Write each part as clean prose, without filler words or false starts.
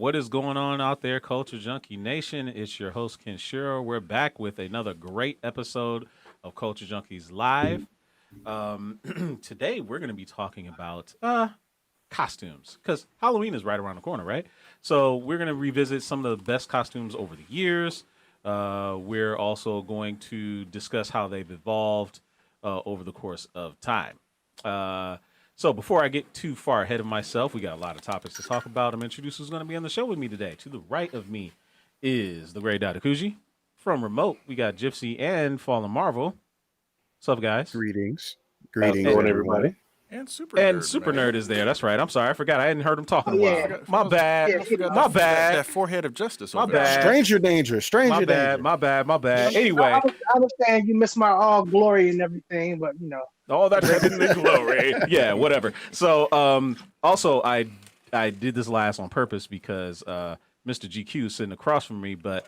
What is going on out there, Culture Junkie Nation? It's your host, Ken Shiro. We're back with another great episode of Culture Junkies Live. Today, we're going to be talking about costumes because Halloween is right around the corner, right? So, we're going to revisit some of the best costumes over the years. We're also going to discuss how they've evolved over the course of time. So before I get too far ahead of myself, we got a lot of topics to talk about. I'm introduce who's going to be on the show with me today. To the right of me is the great Dadakuji. From remote, we got Gypsy and Fallen Marvel. What's up, guys? Greetings. How's it going, everybody? And Super Nerd is there. That's right. I'm sorry. I forgot. I hadn't heard him talk in a while. My bad. My bad. That forehead of justice. My bad. Stranger danger. Stranger danger. My bad. Anyway. I understand you miss my all glory and everything, but you know. All that heavenly glory. Yeah, whatever. So also I did this last on purpose because Mr. GQ is sitting across from me, but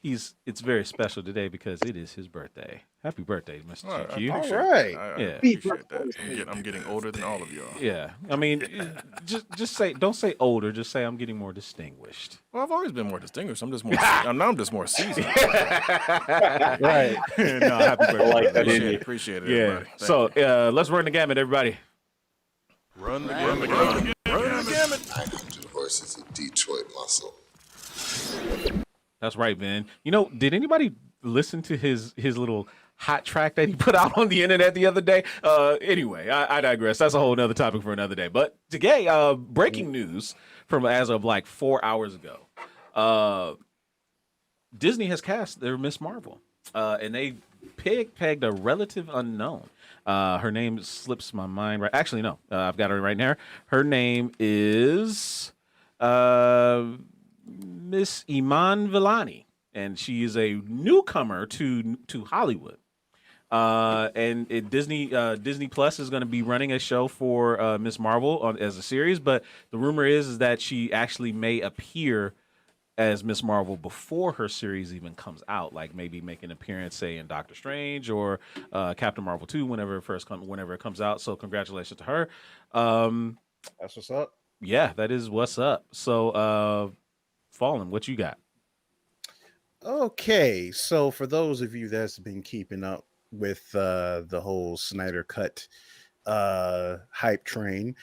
it's very special today because it is his birthday. Happy birthday, Mr. GQ. All right. I Yeah. appreciate that. I'm getting older than all of y'all. Yeah. I mean, just say, don't say older, just say I'm getting more distinguished. Well, I've always been more distinguished. I'm just more seasoned. Right. No, happy birthday. like that. Appreciate it, Yeah. everybody. Thank So you. let's run the gamut, everybody. Run the gamut. Run the gamut. 900 horses of Detroit muscle. That's right, man. You know, did anybody listen to his little hot track that he put out on the internet the other day? Anyway, I digress. That's a whole nother topic for another day. But today, breaking news from as of like 4 hours ago. Disney has cast their Miss Marvel, and they pegged a relative unknown. Her name slips my mind. Right? Actually, no. I've got her right now. Her name is Miss Iman Vellani, and she is a newcomer to Hollywood. And Disney Plus is going to be running a show for Miss Marvel as a series, but the rumor is that she actually may appear as Miss Marvel before her series even comes out, like maybe make an appearance, say in Doctor Strange or Captain Marvel 2 whenever it comes out. So congratulations to her. That's what's up. Yeah, that is what's up. So Fallen, what you got? Okay, so for those of you that's been keeping up with the whole Snyder Cut hype train,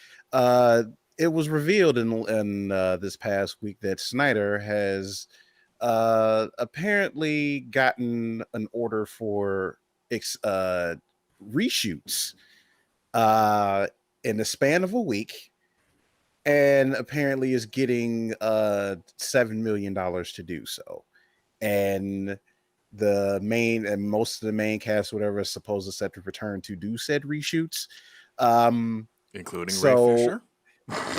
it was revealed in this past week that Snyder has apparently gotten an order for reshoots in the span of a week, and apparently is getting $7 million to do so. And most of the main cast, whatever, is supposed to set to return to do said reshoots, Including Ray Fisher.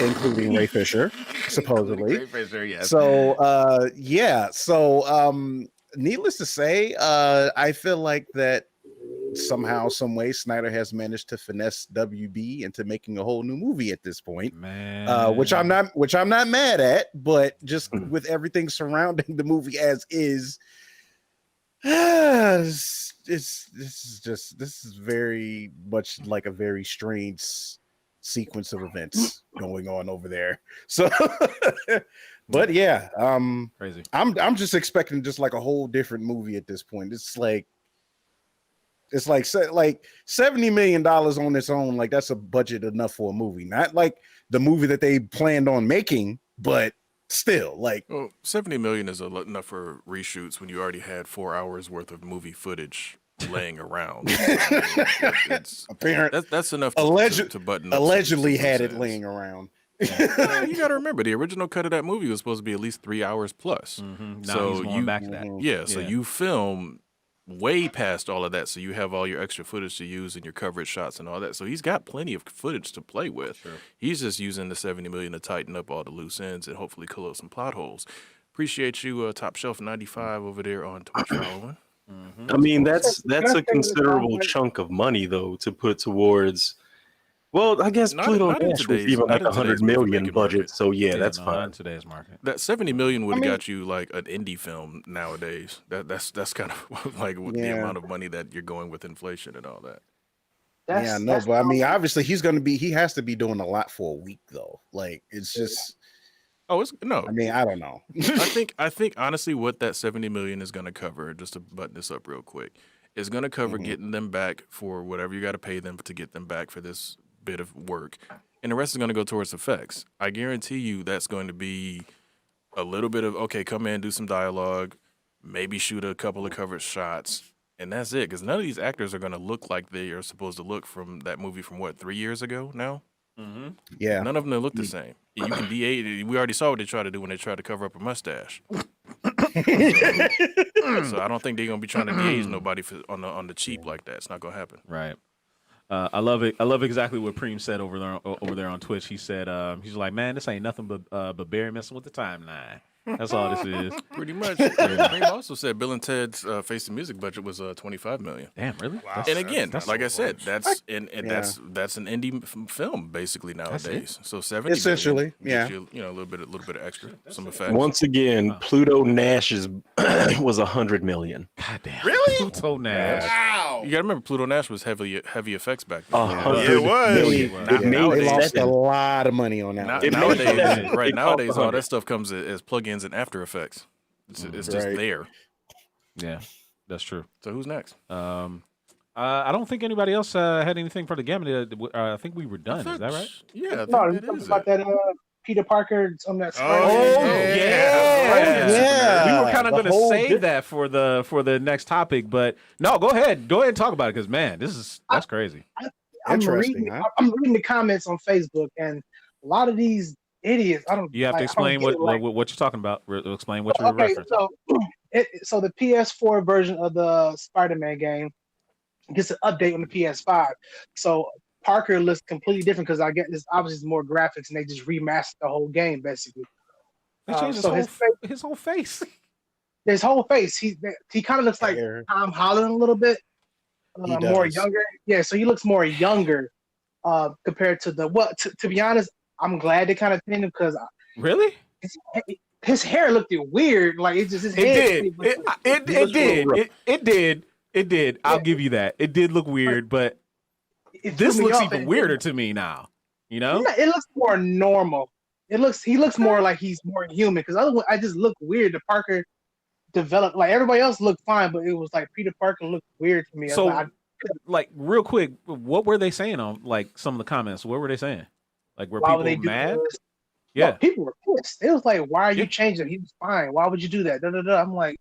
Including Ray Fisher, supposedly. Ray Fisher, yes. So needless to say, I feel like that somehow, some way, Snyder has managed to finesse WB into making a whole new movie at this point, Man. which I'm not mad at, but just with everything surrounding the movie as is, this is very much like a very strange sequence of events going on over there. So, but yeah, Crazy. I'm just expecting just like a whole different movie at this point. It's like $70 million on its own. Like that's a budget enough for a movie, not like the movie that they planned on making, but still, like, Well, $70 million is enough for reshoots when you already had 4 hours worth of movie footage laying around. It's apparent. that's enough to button up. Allegedly some had it ends. laying around. Yeah, you got to remember the original cut of that movie was supposed to be at least 3 hours plus. Mm-hmm. Now So he's going you back to that. Yeah, so you film way past all of that, so you have all your extra footage to use in your coverage shots and all that. So he's got plenty of footage to play with. Sure. He's just using the $70 million to tighten up all the loose ends and hopefully close some plot holes. Appreciate you, Top Shelf 95 over there on Twitch following. Mm-hmm. I mean, that's a considerable chunk of money though to put towards. Well, I guess Not Pluto in Nash was today's- even not like in today's $100 million movie-making budget, market. so yeah, that's no, fine. not in today's market. That $70 million would have I mean- got you like an indie film nowadays. That's kind of like the Yeah. amount of money that you're going with inflation and all that. Yeah, no, but I mean, obviously he has to be doing a lot for a week though. Like it's just Oh, it's no. I mean, I don't know. I think honestly, what that 70 million is going to cover, just to button this up real quick, is going to cover getting them back for whatever you got to pay them to get them back for this bit of work, and the rest is going to go towards effects. I guarantee you, that's going to be a little bit of okay, come in, do some dialogue, maybe shoot a couple of covered shots, and that's it. Because none of these actors are going to look like they are supposed to look from that movie from what 3 years ago now. Mm-hmm. Yeah. None of them look the same. You can de-age. We already saw what they tried to do when they tried to cover up a mustache. So I don't think they're gonna be trying to de-age nobody on the cheap like that. It's not gonna happen. Right. I love it. I love exactly what Preem said over there on Twitch. He said, he's like, man, this ain't nothing but Barry messing with the timeline. That's all this is. Pretty much. Preem also said Bill and Ted's Face the Music budget was $25 million. Damn, really? Wow. And again, that's like so I said, much. that's an indie film basically nowadays. So 70 Essentially, million gets you, a little bit of extra, some effects. Once again, Pluto Nash's was 100 million. God damn. Really? Pluto Nash. Wow. You got to remember, Pluto Nash was heavy effects back then. 100 Yeah, it was. million. It It They made lost a seven. lot of money on that. Now, one. It nowadays, made seven. right It nowadays, cost all 100. that stuff comes as plugins and After Effects. It's just Right. there. Yeah, that's true. So who's next? I don't think anybody else had anything for the gamut. I think we were done. Is that right? Yeah, I think No, that you is talking about it. that Peter Parker on that. Oh, yeah. Yeah. We were kind of The going to whole save that for the next topic, but no, go ahead and talk about it because man, that's crazy. Interesting, huh? I'm reading the comments on Facebook, and a lot of these idiots. I don't. You have to like, I explain don't get what it, like- what you're talking about. Explain what you're Okay, referencing. so the PS4 version of the Spider-Man game gets an update on the PS5. So Parker looks completely different because I get this obviously more graphics, and they just remastered the whole game basically. They changed so his whole face. his whole face, he kind of looks like Hair. Tom Holland a little bit, He more does. younger. Yeah, so he looks more younger compared to the what. To be honest, I'm glad they kind of changed him because Really? his hair looked weird. Like it just his It head. did. It did. It did. I'll give you that. It did look weird, but It this threw me looks off. even It- weirder to me now. You know? Yeah, it looks more normal. He looks more like he's more human because otherwise I just look weird. The Parker developed like everybody else looked fine, but it was like Peter Parker looked weird to me. So, Like, like, real quick, what were they saying on like some of the comments? What were they saying? Like, were why would they people do mad? this? Yeah. No, people were pissed. It was like, why are you Yeah. changing? He was fine. Why would you do that? Da, da, da. I'm like,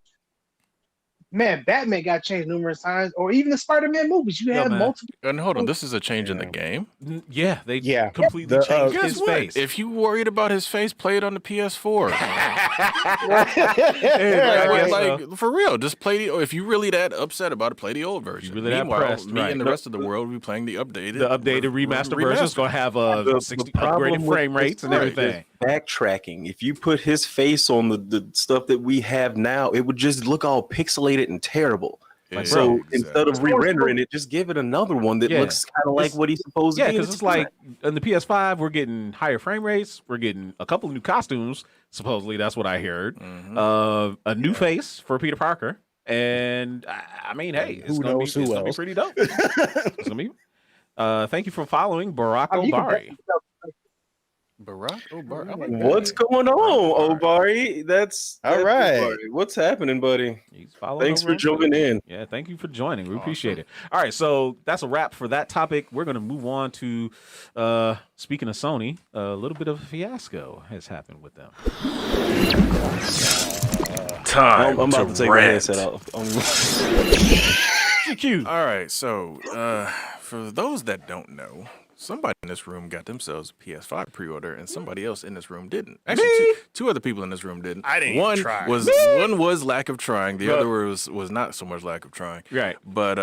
man, Batman got changed numerous times, or even the Spider-Man movies. You Yo, have man. multiple. And hold on, this is a change in the Yeah. game. Yeah, they Yeah. completely The, changed Guess his what? face. If you worried about his face, play it on the PS4. I guess like for real, just play the. If you really that upset about it, play the old version. really that Meanwhile, pressed, me right. and the rest of the world will be playing the updated, the updated remaster version is going to have The 60 problem upgraded with frame this, rates and right, everything. is backtracking. If you put his face on the stuff that we have now, it would just look all pixelated and terrible. Yeah, So exactly. instead of re-rendering it, just give it another one that Yeah. looks kind of like It's- what he's supposed Yeah, to be. because it's like on the PS5, we're getting higher frame rates. We're getting a couple of new costumes. Supposedly, that's what I heard. Mhm. A new face for Peter Parker, and I mean, hey, it's Who gonna be knows who it's gonna be else? pretty dope. It's gonna be. Thank you for following Barack I mean, you can Obari. definitely tell- Barack Obama. I like that What's name. going on, Obari. Obari? That's All right. Obari. What's happening, buddy? He's following Thanks over for on Twitter. jumping in. Yeah, thank you for joining. We Awesome. appreciate it. All right, so that's a wrap for that topic. We're going to move on to, speaking of Sony, a little bit of a fiasco has happened with them. Time I'm about to take my headset off. GQ. All right, so for those that don't know, somebody in this room got themselves a PS5 pre-order, and somebody else in this room didn't. Actually, two other people in this room didn't. I didn't One try. one was lack of trying. The Right. other was not so much lack of trying. Right. But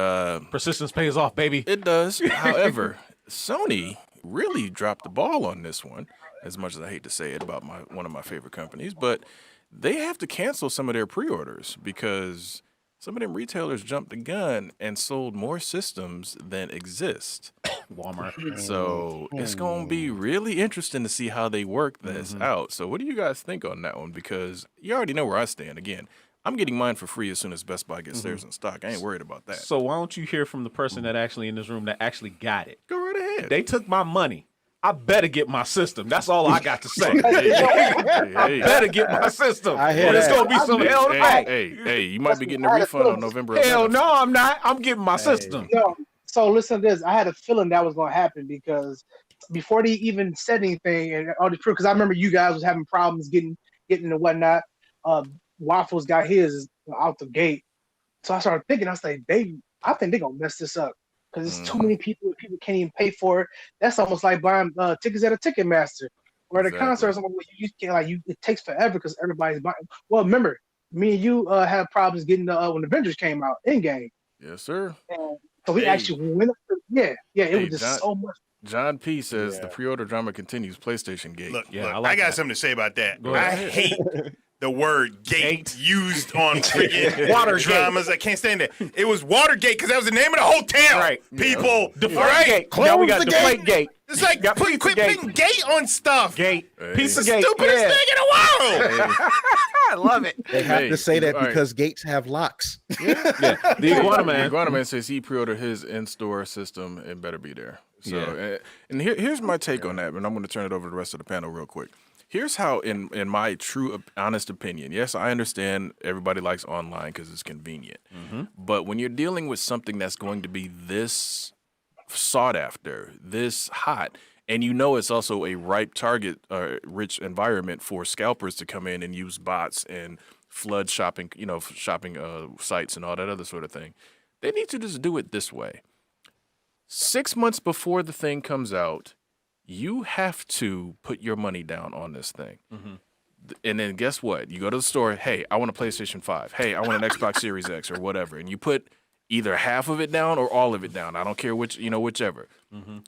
Persistence pays off, baby. it does. However, Sony really dropped the ball on this one. As much as I hate to say it about one of my favorite companies, but they have to cancel some of their pre-orders because some of them retailers jumped the gun and sold more systems than exist. Walmart. So it's going to be really interesting to see how they work this out. So what do you guys think on that one? Because you already know where I stand. Again, I'm getting mine for free as soon as Best Buy gets theirs in stock. I ain't worried about that. So why don't you hear from the person that actually in this room that actually got it? Go right ahead. They took my money. I better get my system. That's all I got to say. Hey, Better get my system. I hear Or it's that. gonna be some hell to pay. hey, you might be getting a refund on November 11th. Hell no, I'm not. I'm getting my system. No. So listen to this. I had a feeling that was going to happen because before they even said anything and all the truth, because I remember you guys was having problems getting and whatnot. Waffles got his out the gate. So I started thinking, I was like, I think they're gonna mess this up because it's too many people. People can't even pay for it. That's almost like buying tickets at a Ticketmaster or at a concert or something. You can't it takes forever because everybody's buying. Well, remember, me and you had problems getting when Avengers came out in game. Yes, sir. And so we actually went up. It was just so much. John P says the pre-order drama continues. PlayStation Gate. Look, Yeah, I got something to say about that. Go I ahead. hate the word gate used on freaking Watergate. dramas. I can't stand that. It was Watergate because that was the name of the hotel. Right. People. Deflate All right? gate. Now we got the deflate gate. It's like, Got quit pizza gate. putting gate on stuff. Gate. Piece It's of the gate. stupidest Yeah. thing in the world. I love it. They have to say that all right. because gates have locks. Yeah. The Iguana Man. Iguana Man says he pre-ordered his in-store system and better be there. So, and here's my take on that, and I'm going to turn it over to the rest of the panel real quick. Here's how, in my true, honest opinion, yes, I understand everybody likes online because it's convenient. But when you're dealing with something that's going to be this sought after, this hot, and you know it's also a ripe target, rich environment for scalpers to come in and use bots and flood shopping, shopping sites and all that other sort of thing, they need to just do it this way. 6 months before the thing comes out, you have to put your money down on this thing. And then guess what? You go to the store, hey, I want a PlayStation 5. Hey, I want an Xbox Series X or whatever. And you put either half of it down or all of it down. I don't care whichever.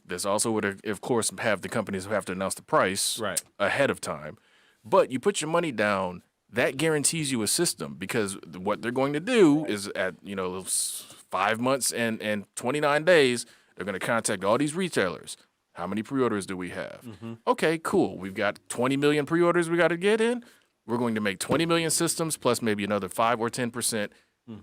There's also would, of course, have the companies who have to announce the price ahead of time. But you put your money down, that guarantees you a system because what they're going to do is at 5 months and 29 days, they're going to contact all these retailers. How many pre-orders do we have? Okay, cool. We've got 20 million pre-orders we got to get in. We're going to make 20 million systems plus maybe another 5 or 10%,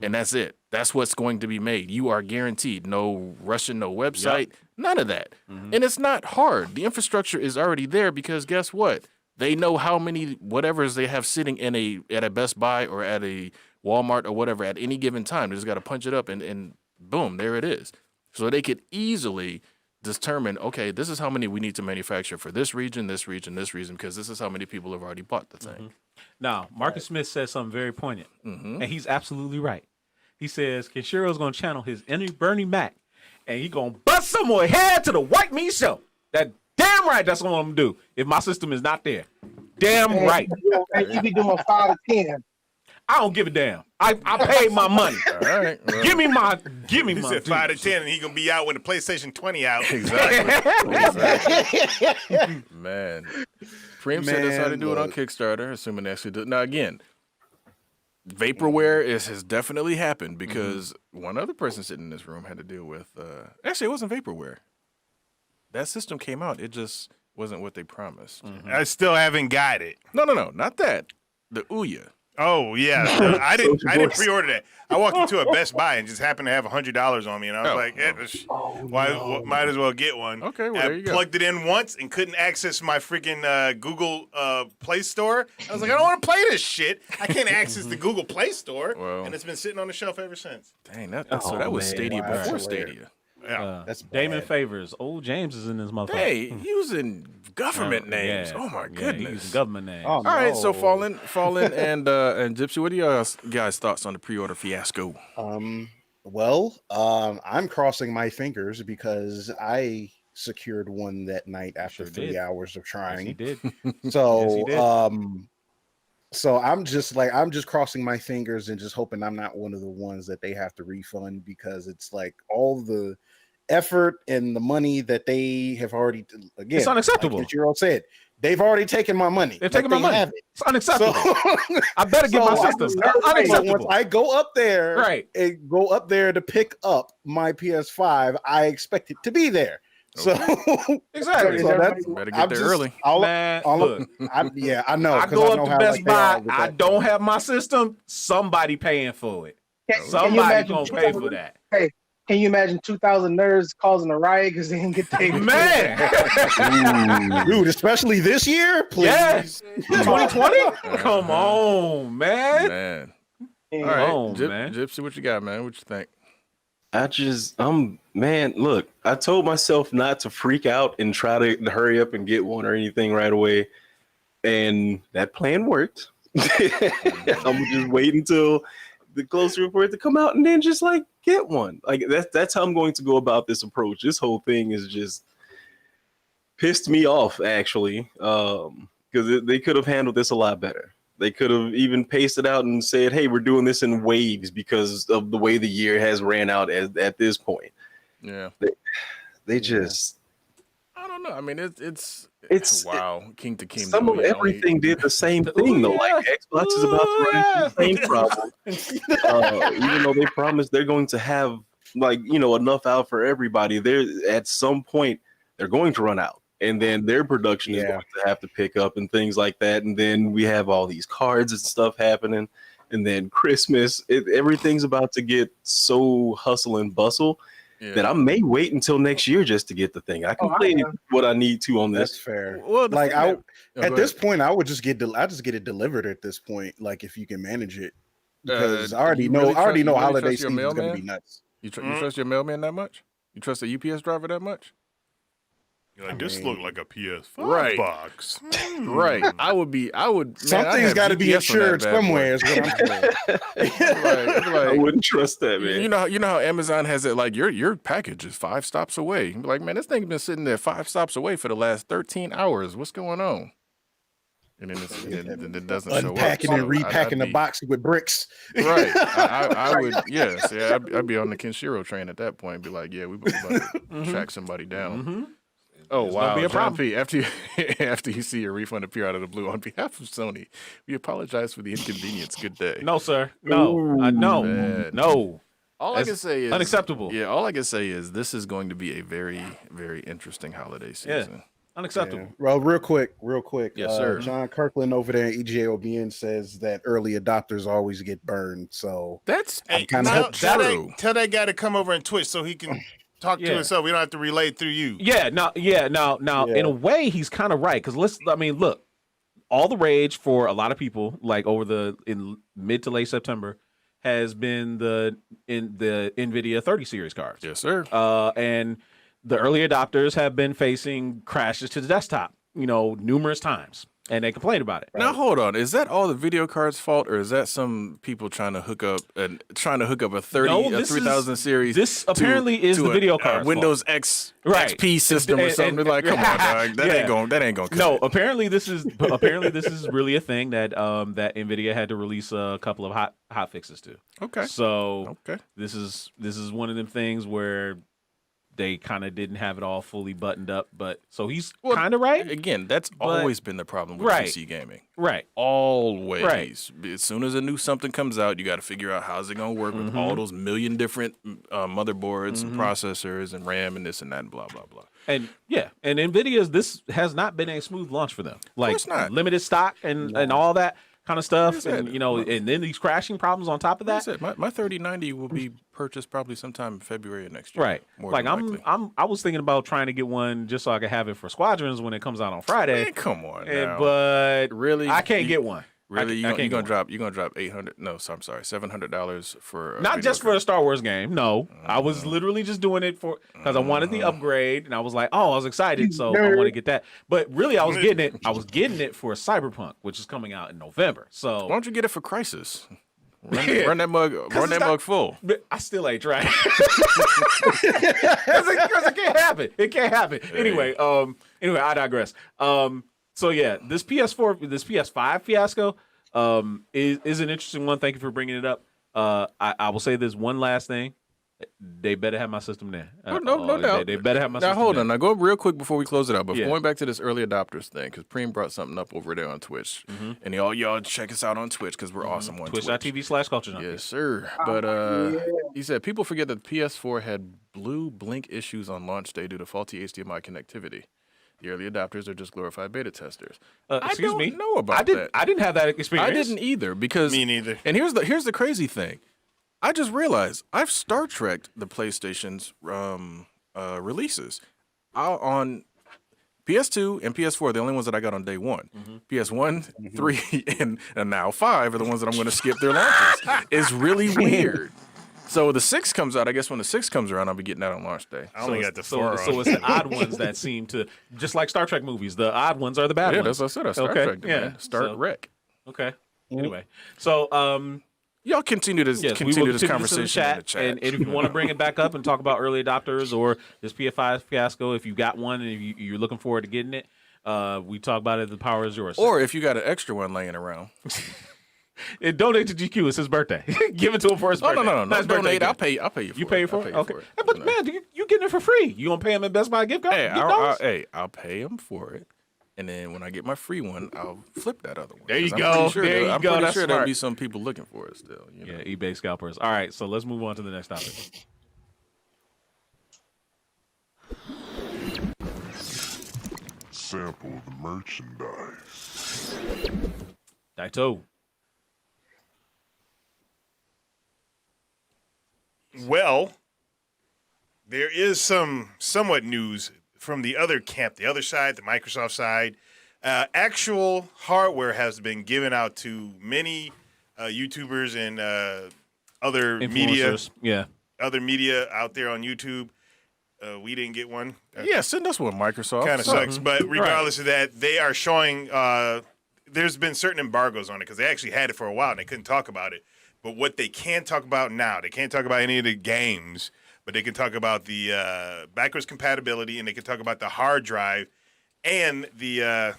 and that's it. That's what's going to be made. You are guaranteed. No Russian, no website, none of that. And it's not hard. The infrastructure is already there because guess what? They know how many whatevers they have sitting at a Best Buy or at a Walmart or whatever at any given time. They just got to punch it up and boom, there it is. So they could easily determine, okay, this is how many we need to manufacture for this region, because this is how many people have already bought the thing. Now, Marcus Smith says something very poignant, and he's absolutely right. He says Kenshiro's going to channel his inner Bernie Mac, and he going to bust some more head to the white meat show. That damn right, that's what I'm going to do if my system is not there. Damn right. And you be doing 5 to 10. I don't give a damn. I paid my money. All right. Well, Give me my. He said 5 to 10, and he gonna be out when the PlayStation 20 out. exactly. Man. Preem said that's how they do it on Kickstarter, assuming they actually do it. Now, again, vaporware has definitely happened because one other person sitting in this room had to deal with, actually, it wasn't vaporware. That system came out. It just wasn't what they promised. I still haven't got it. No, not that. The Ouya. Oh yeah, I didn't pre-order that. I walked into a Best Buy and just happened to have $100 on me, and I was like, might as well get one. Okay, well, I there you go. plugged it in once and couldn't access my freaking Google Play Store. I was like, I don't want to play this shit. I can't access the Google Play Store, Well. and it's been sitting on the shelf ever since. Dang, that was Stadia wow. before That's Stadia. Yeah. That's Damon bad. Favors. Old James is in this motherfucker. Hey, using government names. Yeah. Oh my Yeah, he goodness. using government names. Oh, All right, so no. Fallen, and Gypsy, what are your guys' thoughts on the pre-order fiasco? I'm crossing my fingers because I secured one that night after Sure 3 did. hours of Yes, trying. he did. So, Yes, he did. so I'm just crossing my fingers and just hoping I'm not one of the ones that they have to refund because it's like all the effort and the money that they have already again. It's unacceptable. Like Ichiro said, they've already taken my money. They've taken my money. have it. It's unacceptable. So, I better get my so system. once Unacceptable. I go up there, Right. and go up there to pick up my PS5, I expect it to be there. So Exactly. so that's, Better get I'm there just- early. Man, look, I know. I 'cause go know up to how, Best like, they are Buy. with I that. don't have my system. Somebody paying for it. Can you Somebody imagine gonna pay for that. Hey, Can you imagine 2,000 nerds causing a riot because they didn't get their Man, Dude, especially this year, please. yes, 2020. Come on, man. Man. Yeah. All right, on, man. Gypsy, what you got, man? What you think? Man, look, I told myself not to freak out and try to hurry up and get one or anything right away. And that plan worked. I'm just wait until the closer for it to come out and then just like get one. Like that's how I'm going to go about this approach. This whole thing is just pissed me off actually. Because they could have handled this a lot better. They could have even paced it out and said, hey, we're doing this in waves because of the way the year has ran out at this point. Yeah. They just... I don't know. I mean, it's wow. King to Kingdom. Some of everything did the same thing, though. Like, Xbox is about to run into the same problem. Even though they promised they're going to have, like, enough out for everybody, at some point, they're going to run out. And then their production is going to have to pick up and things like that. And then we have all these cards and stuff happening. And then Christmas, everything's about to get so hustle and bustle that I may wait until next year just to get the thing. I can play what I need to on this. That's fair. Well, like at this point, I would just I just get it delivered at this point. Like if you can manage it, because I already know holiday season is going to be nuts. You trust your mailman that much? You trust a UPS driver that much? You're like, this looked like a PS5 box. Right. I would. Something's got to be insured somewhere. Is what I'm saying. I wouldn't trust that, man. You know how Amazon has it like your package is 5 stops away. You'd be like, man, this thing's been sitting there 5 stops away for the last 13 hours. What's going on? And then it doesn't show up. Unpacking and repacking the box with bricks. Right. I would. Yes. Yeah. I'd be on the Kenshiro train at that point. And be like, yeah, we about to track somebody down. Mm-hmm. Oh, wow. Be a John problem. P, after you see your refund appear out of the blue, on behalf of Sony, we apologize for the inconvenience. Good day. No, sir. No. No. Man. No. All I can say is unacceptable. Yeah, all I can say is this is going to be a very, very interesting holiday season. Yeah. Unacceptable. Yeah. Well, real quick. Yes, sir. John Kirkland over there in EJOBN says that early adopters always get burned. So that's kind of true. Tell that guy to come over and Twitch so he can talk to himself. We don't have to relay through you. Now, in a way, he's kind of right. Because look, all the rage for a lot of people, like in mid to late September, has been the NVIDIA 30 series cards. Yes, sir. And the early adopters have been facing crashes to the desktop, numerous times. And they complain about it. Now hold on, is that all the video cards' fault, or is that some people trying to hook up a 3000 series? This apparently is the video card Windows X XP system or something. They're like, come on, dog, that ain't gonna cut No, it. apparently this is really a thing that that NVIDIA had to release a couple of hot fixes to. Okay. So this is one of them things where they kind of didn't have it all fully buttoned up, but so he's kind of right. Again, that's always been the problem with PC gaming. Right. Always. Right. As soon as a new something comes out, you got to figure out how's it going to work with all those million different motherboards and processors and RAM and this and that and blah, blah, blah. And and NVIDIA's, this has not been a smooth launch for them. Like limited stock and all that kind of stuff, and and then these crashing problems on top of that. My 3090 will be purchased probably sometime in February of next year. Right. Like I was thinking about trying to get one just so I could have it for Squadrons when it comes out on Friday. Man, come on now. But really, I can't get one. Really, you're gonna drop $800? No, so I'm sorry, $700 for not just for a Star Wars game. No, I was literally just doing it because I wanted the upgrade, and I was like, I was excited, so I want to get that. But really, I was getting it for Cyberpunk, which is coming out in November. So why don't you get it for Crisis? Run that mug full. I still ain't trying. Because it can't happen. It can't happen. Anyway, I digress. So yeah, this PS5 fiasco is an interesting one. Thank you for bringing it up. I will say this one last thing. They better have my system there. No doubt. They better have my system now, hold there. on. Now, go real quick before we close it out. But going back to this early adopters thing, because Preem brought something up over there on Twitch. And y'all check us out on Twitch because we're awesome on Twitch. Twitch.tv/Culture Junkies. Yes, sir. But he said, people forget that the PS4 had blue blink issues on launch day due to faulty HDMI connectivity. The early adopters are just glorified beta testers. Excuse me. Know about that. I didn't have that experience. I didn't either because me neither. And here's the crazy thing. I just realized I've Star Trek the PlayStation's releases on PS2 and PS4, the only ones that I got on day one. PS1, 3, and now 5 are the ones that I'm going to skip their launches. It's really weird. So the 6 comes out. I guess when the 6 comes around, I'll be getting that on launch day. I only got the 4 So it's the odd ones that seem to, just like Star Trek movies, the odd ones are the bad Yeah, ones. that's what I said. Star Okay, Trek, yeah. man. Start Wreck. Okay. Anyway, so Y'all continue this yes, we will continue this continue conversation in the chat. And if you want to bring it back up and talk about early adopters or this PS5 fiasco, if you got one and you're looking forward to getting it, we talk about it. The power is yours. Or if you got an extra one laying around. And donate to GQ. It's his birthday. Give it to him for his birthday. No. Not his birthday Donate. gift. I'll pay you for You it. pay for I'll it? you Okay. for it. But man, you getting it for free. You gonna pay him in Best Buy gift card? Hey, gift cards? I'll pay him for it. And then when I get my free one, I'll flip that other one. There you 'Cause go. I'm pretty sure There you I'm go. pretty That's sure there'll smart. be some people looking for it still. You know? Yeah, eBay scalpers. All right, so let's move on to the next topic. Sample the merchandise. Daito. Well, there is some somewhat news from the other camp, the other side, the Microsoft side. Actual hardware has been given out to many YouTubers and other media, Influencers. Yeah. other media out there on YouTube. We didn't get one. Yeah, send us one, Microsoft. Kind of sucks, but regardless of that, they are showing. There's been certain embargoes on it because they actually had it for a while and they couldn't talk about it. But what they can talk about now, they can't talk about any of the games, but they can talk about the backwards compatibility and they can talk about the hard drive and the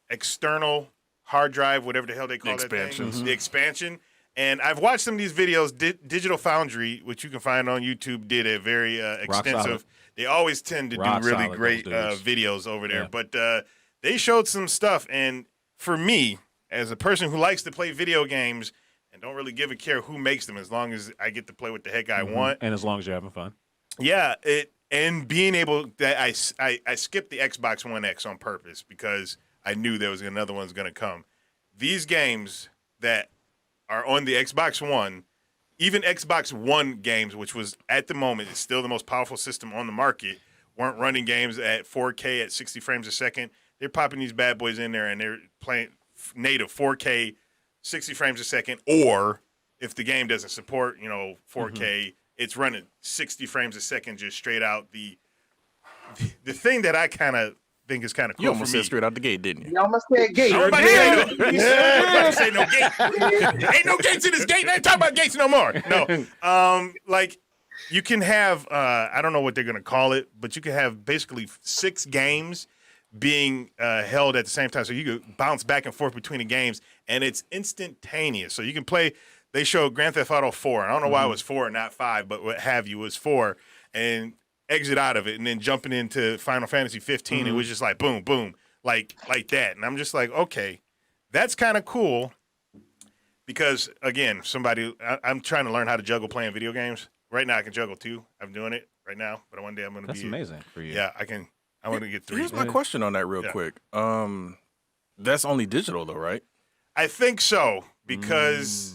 external hard drive, whatever the hell they call that expansions. thing. The expansion. And I've watched some of these videos. Digital Foundry, which you can find on YouTube, did a very extensive. They always tend to Rock do really solid, great those dudes. videos over there. Yeah. But they showed some stuff. And for me, as a person who likes to play video games and don't really give a care who makes them, as long as I get to play what the heck I want. And as long as you're having fun. Yeah, and being able that I skipped the Xbox One X on purpose because I knew there was another one's going to come. These games that are on the Xbox One, even Xbox One games, which was at the moment is still the most powerful system on the market, weren't running games at 4K at 60 frames a second. They're popping these bad boys in there and they're playing native 4K, 60 frames a second, or if the game doesn't support, 4K, it's running 60 frames a second just straight out. The thing that I kind of think is kind of cool You almost for me. said straight out the gate, didn't you? You almost said gate. Nobody say no gate. Ain't no gates in this gate. They ain't talking about gates no more. No. Like you can have I don't know what they're gonna call it, but you can have basically 6 games being held at the same time. So you could bounce back and forth between the games and it's instantaneous. So you can play. They showed Grand Theft Auto 4. And I don't know why it was 4 and not 5, but what have you, it was 4. And exit out of it and then jumping into Final Fantasy 15, it was just like boom, boom, like that. And I'm just like, okay, that's kind of cool because again, I'm trying to learn how to juggle playing video games. Right now I can juggle 2. I'm doing it right now, but one day I'm going to be. That's amazing for you. Yeah, I want to get 3. Here's my question on that real quick. That's only digital though, right? I think so because.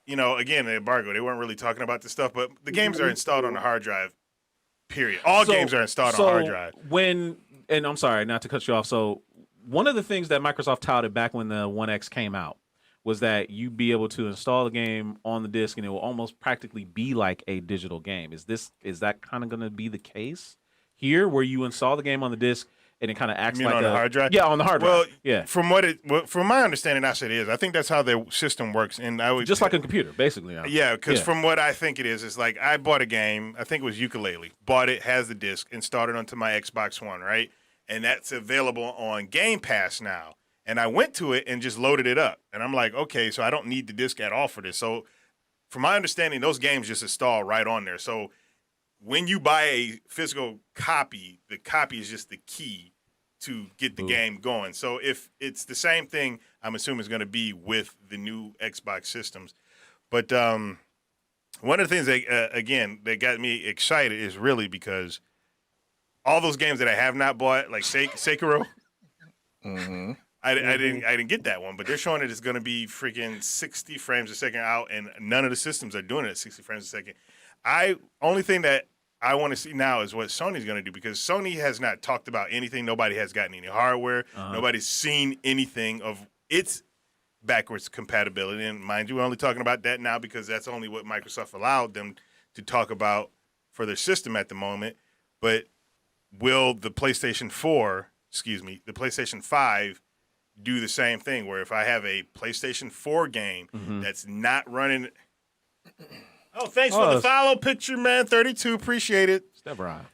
Again, the embargo, they weren't really talking about this stuff, but the games are installed on the hard drive, period. All games are installed on hard drive. And I'm sorry, not to cut you off. So one of the things that Microsoft touted back when the One X came out was that you'd be able to install the game on the disc and it will almost practically be like a digital game. Is that kind of going to be the case here where you install the game on the disc and it kind of acts You mean like on the hard drive? Yeah, on the hard Well, drive. Yeah. From my understanding, that's what it is. I think that's how their system works. And I would Just like a computer, basically. Now. Yeah, because Yeah. from what I think it is like I bought a game. I think it was Ukulele. Bought it, has the disc, installed it onto my Xbox One, right? And that's available on Game Pass now. And I went to it and just loaded it up. And I'm like, okay, so I don't need the disc at all for this. So from my understanding, those games just install right on there. So when you buy a physical copy, the copy is just the key to get the game going. So if it's the same thing, I'm assuming it's going to be with the new Xbox systems. But one of the things that got me excited is really because all those games that I have not bought, like Sekiro, I didn't get that one, but they're showing it is going to be freaking 60 frames a second out, and none of the systems are doing it at 60 frames a second. Only thing that I want to see now is what Sony's going to do, because Sony has not talked about anything. Nobody has gotten any hardware. Nobody's seen anything of its backwards compatibility. And mind you, we're only talking about that now because that's only what Microsoft allowed them to talk about for their system at the moment. But will the PlayStation 5 do the same thing, where if I have a PlayStation 4 game that's not running... Oh, thanks for the follow picture, man. 32, appreciate it. Step around.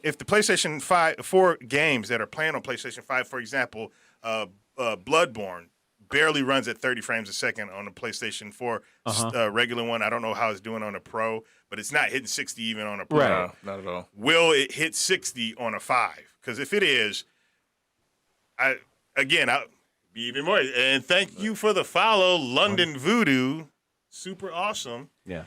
If the PlayStation 4 games that are playing on PlayStation 5, for example, Bloodborne barely runs at 30 frames a second on the PlayStation 4 regular one. I don't know how it's doing on a Pro, but it's not hitting 60 even on a Pro. Right. No, not at all. Will it hit 60 on a 5? Because if it is, I'll be even more. And thank you for the follow, London Voodoo. Super awesome. Yeah.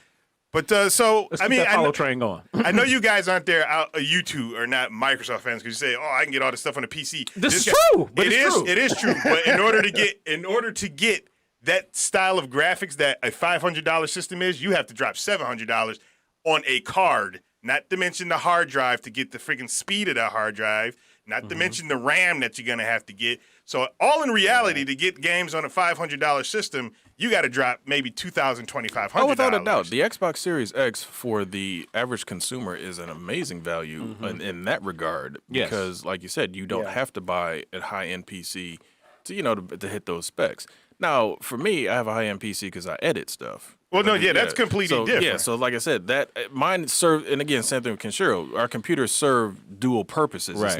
But Let's keep that follow train going. I know you guys aren't there. You two are not Microsoft fans because you say, "Oh, I can get all this stuff on the PC." This is true. But it's true. It is true. But in order to get that style of graphics that a $500 system is, you have to drop $700 on a card. Not to mention the hard drive to get the freaking speed of that hard drive. Not to mention the RAM that you're gonna have to get. So all in reality, to get games on a $500 system, you got to drop maybe $2,000, $2,500. Oh, without a doubt. The Xbox Series X for the average consumer is an amazing value in that regard. Yes. Because, like you said, you don't have to buy a high-end PC to hit those specs. Now, for me, I have a high-end PC because I edit stuff. Well, no, that's completely different. Yeah, so like I said, that mine serve, and again, same thing with Kenshiro. Our computers serve dual purposes. Right.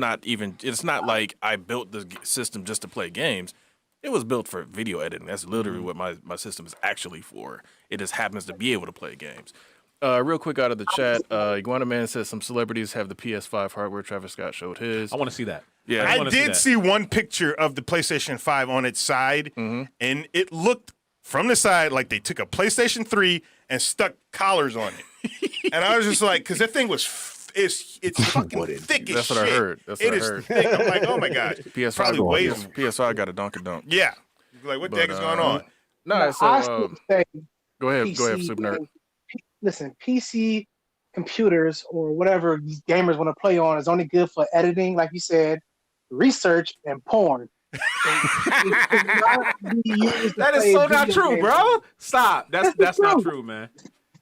It's not like I built the system just to play games. It was built for video editing. That's literally what my system is actually for. It just happens to be able to play games. Real quick out of the chat, Iguana Man says some celebrities have the PS5 hardware. Travis Scott showed his. I want to see that. Yeah, I did see one picture of the PlayStation 5 on its side, and it looked from the side like they took a PlayStation 3 and stuck collars on it. And I was just like, because that thing was, it's fucking thick as That's shit. what I heard. That's what I heard. Thick. I'm like, oh my gosh. PS5 Probably weighs. PS5 got a dunk. Yeah. Like, what the heck is going on? I still say go ahead, PC, Super Nerd. Listen, PC computers or whatever these gamers want to play on is only good for editing, like you said, research, and porn. That is so not true, bro. Stop. That's not true, man.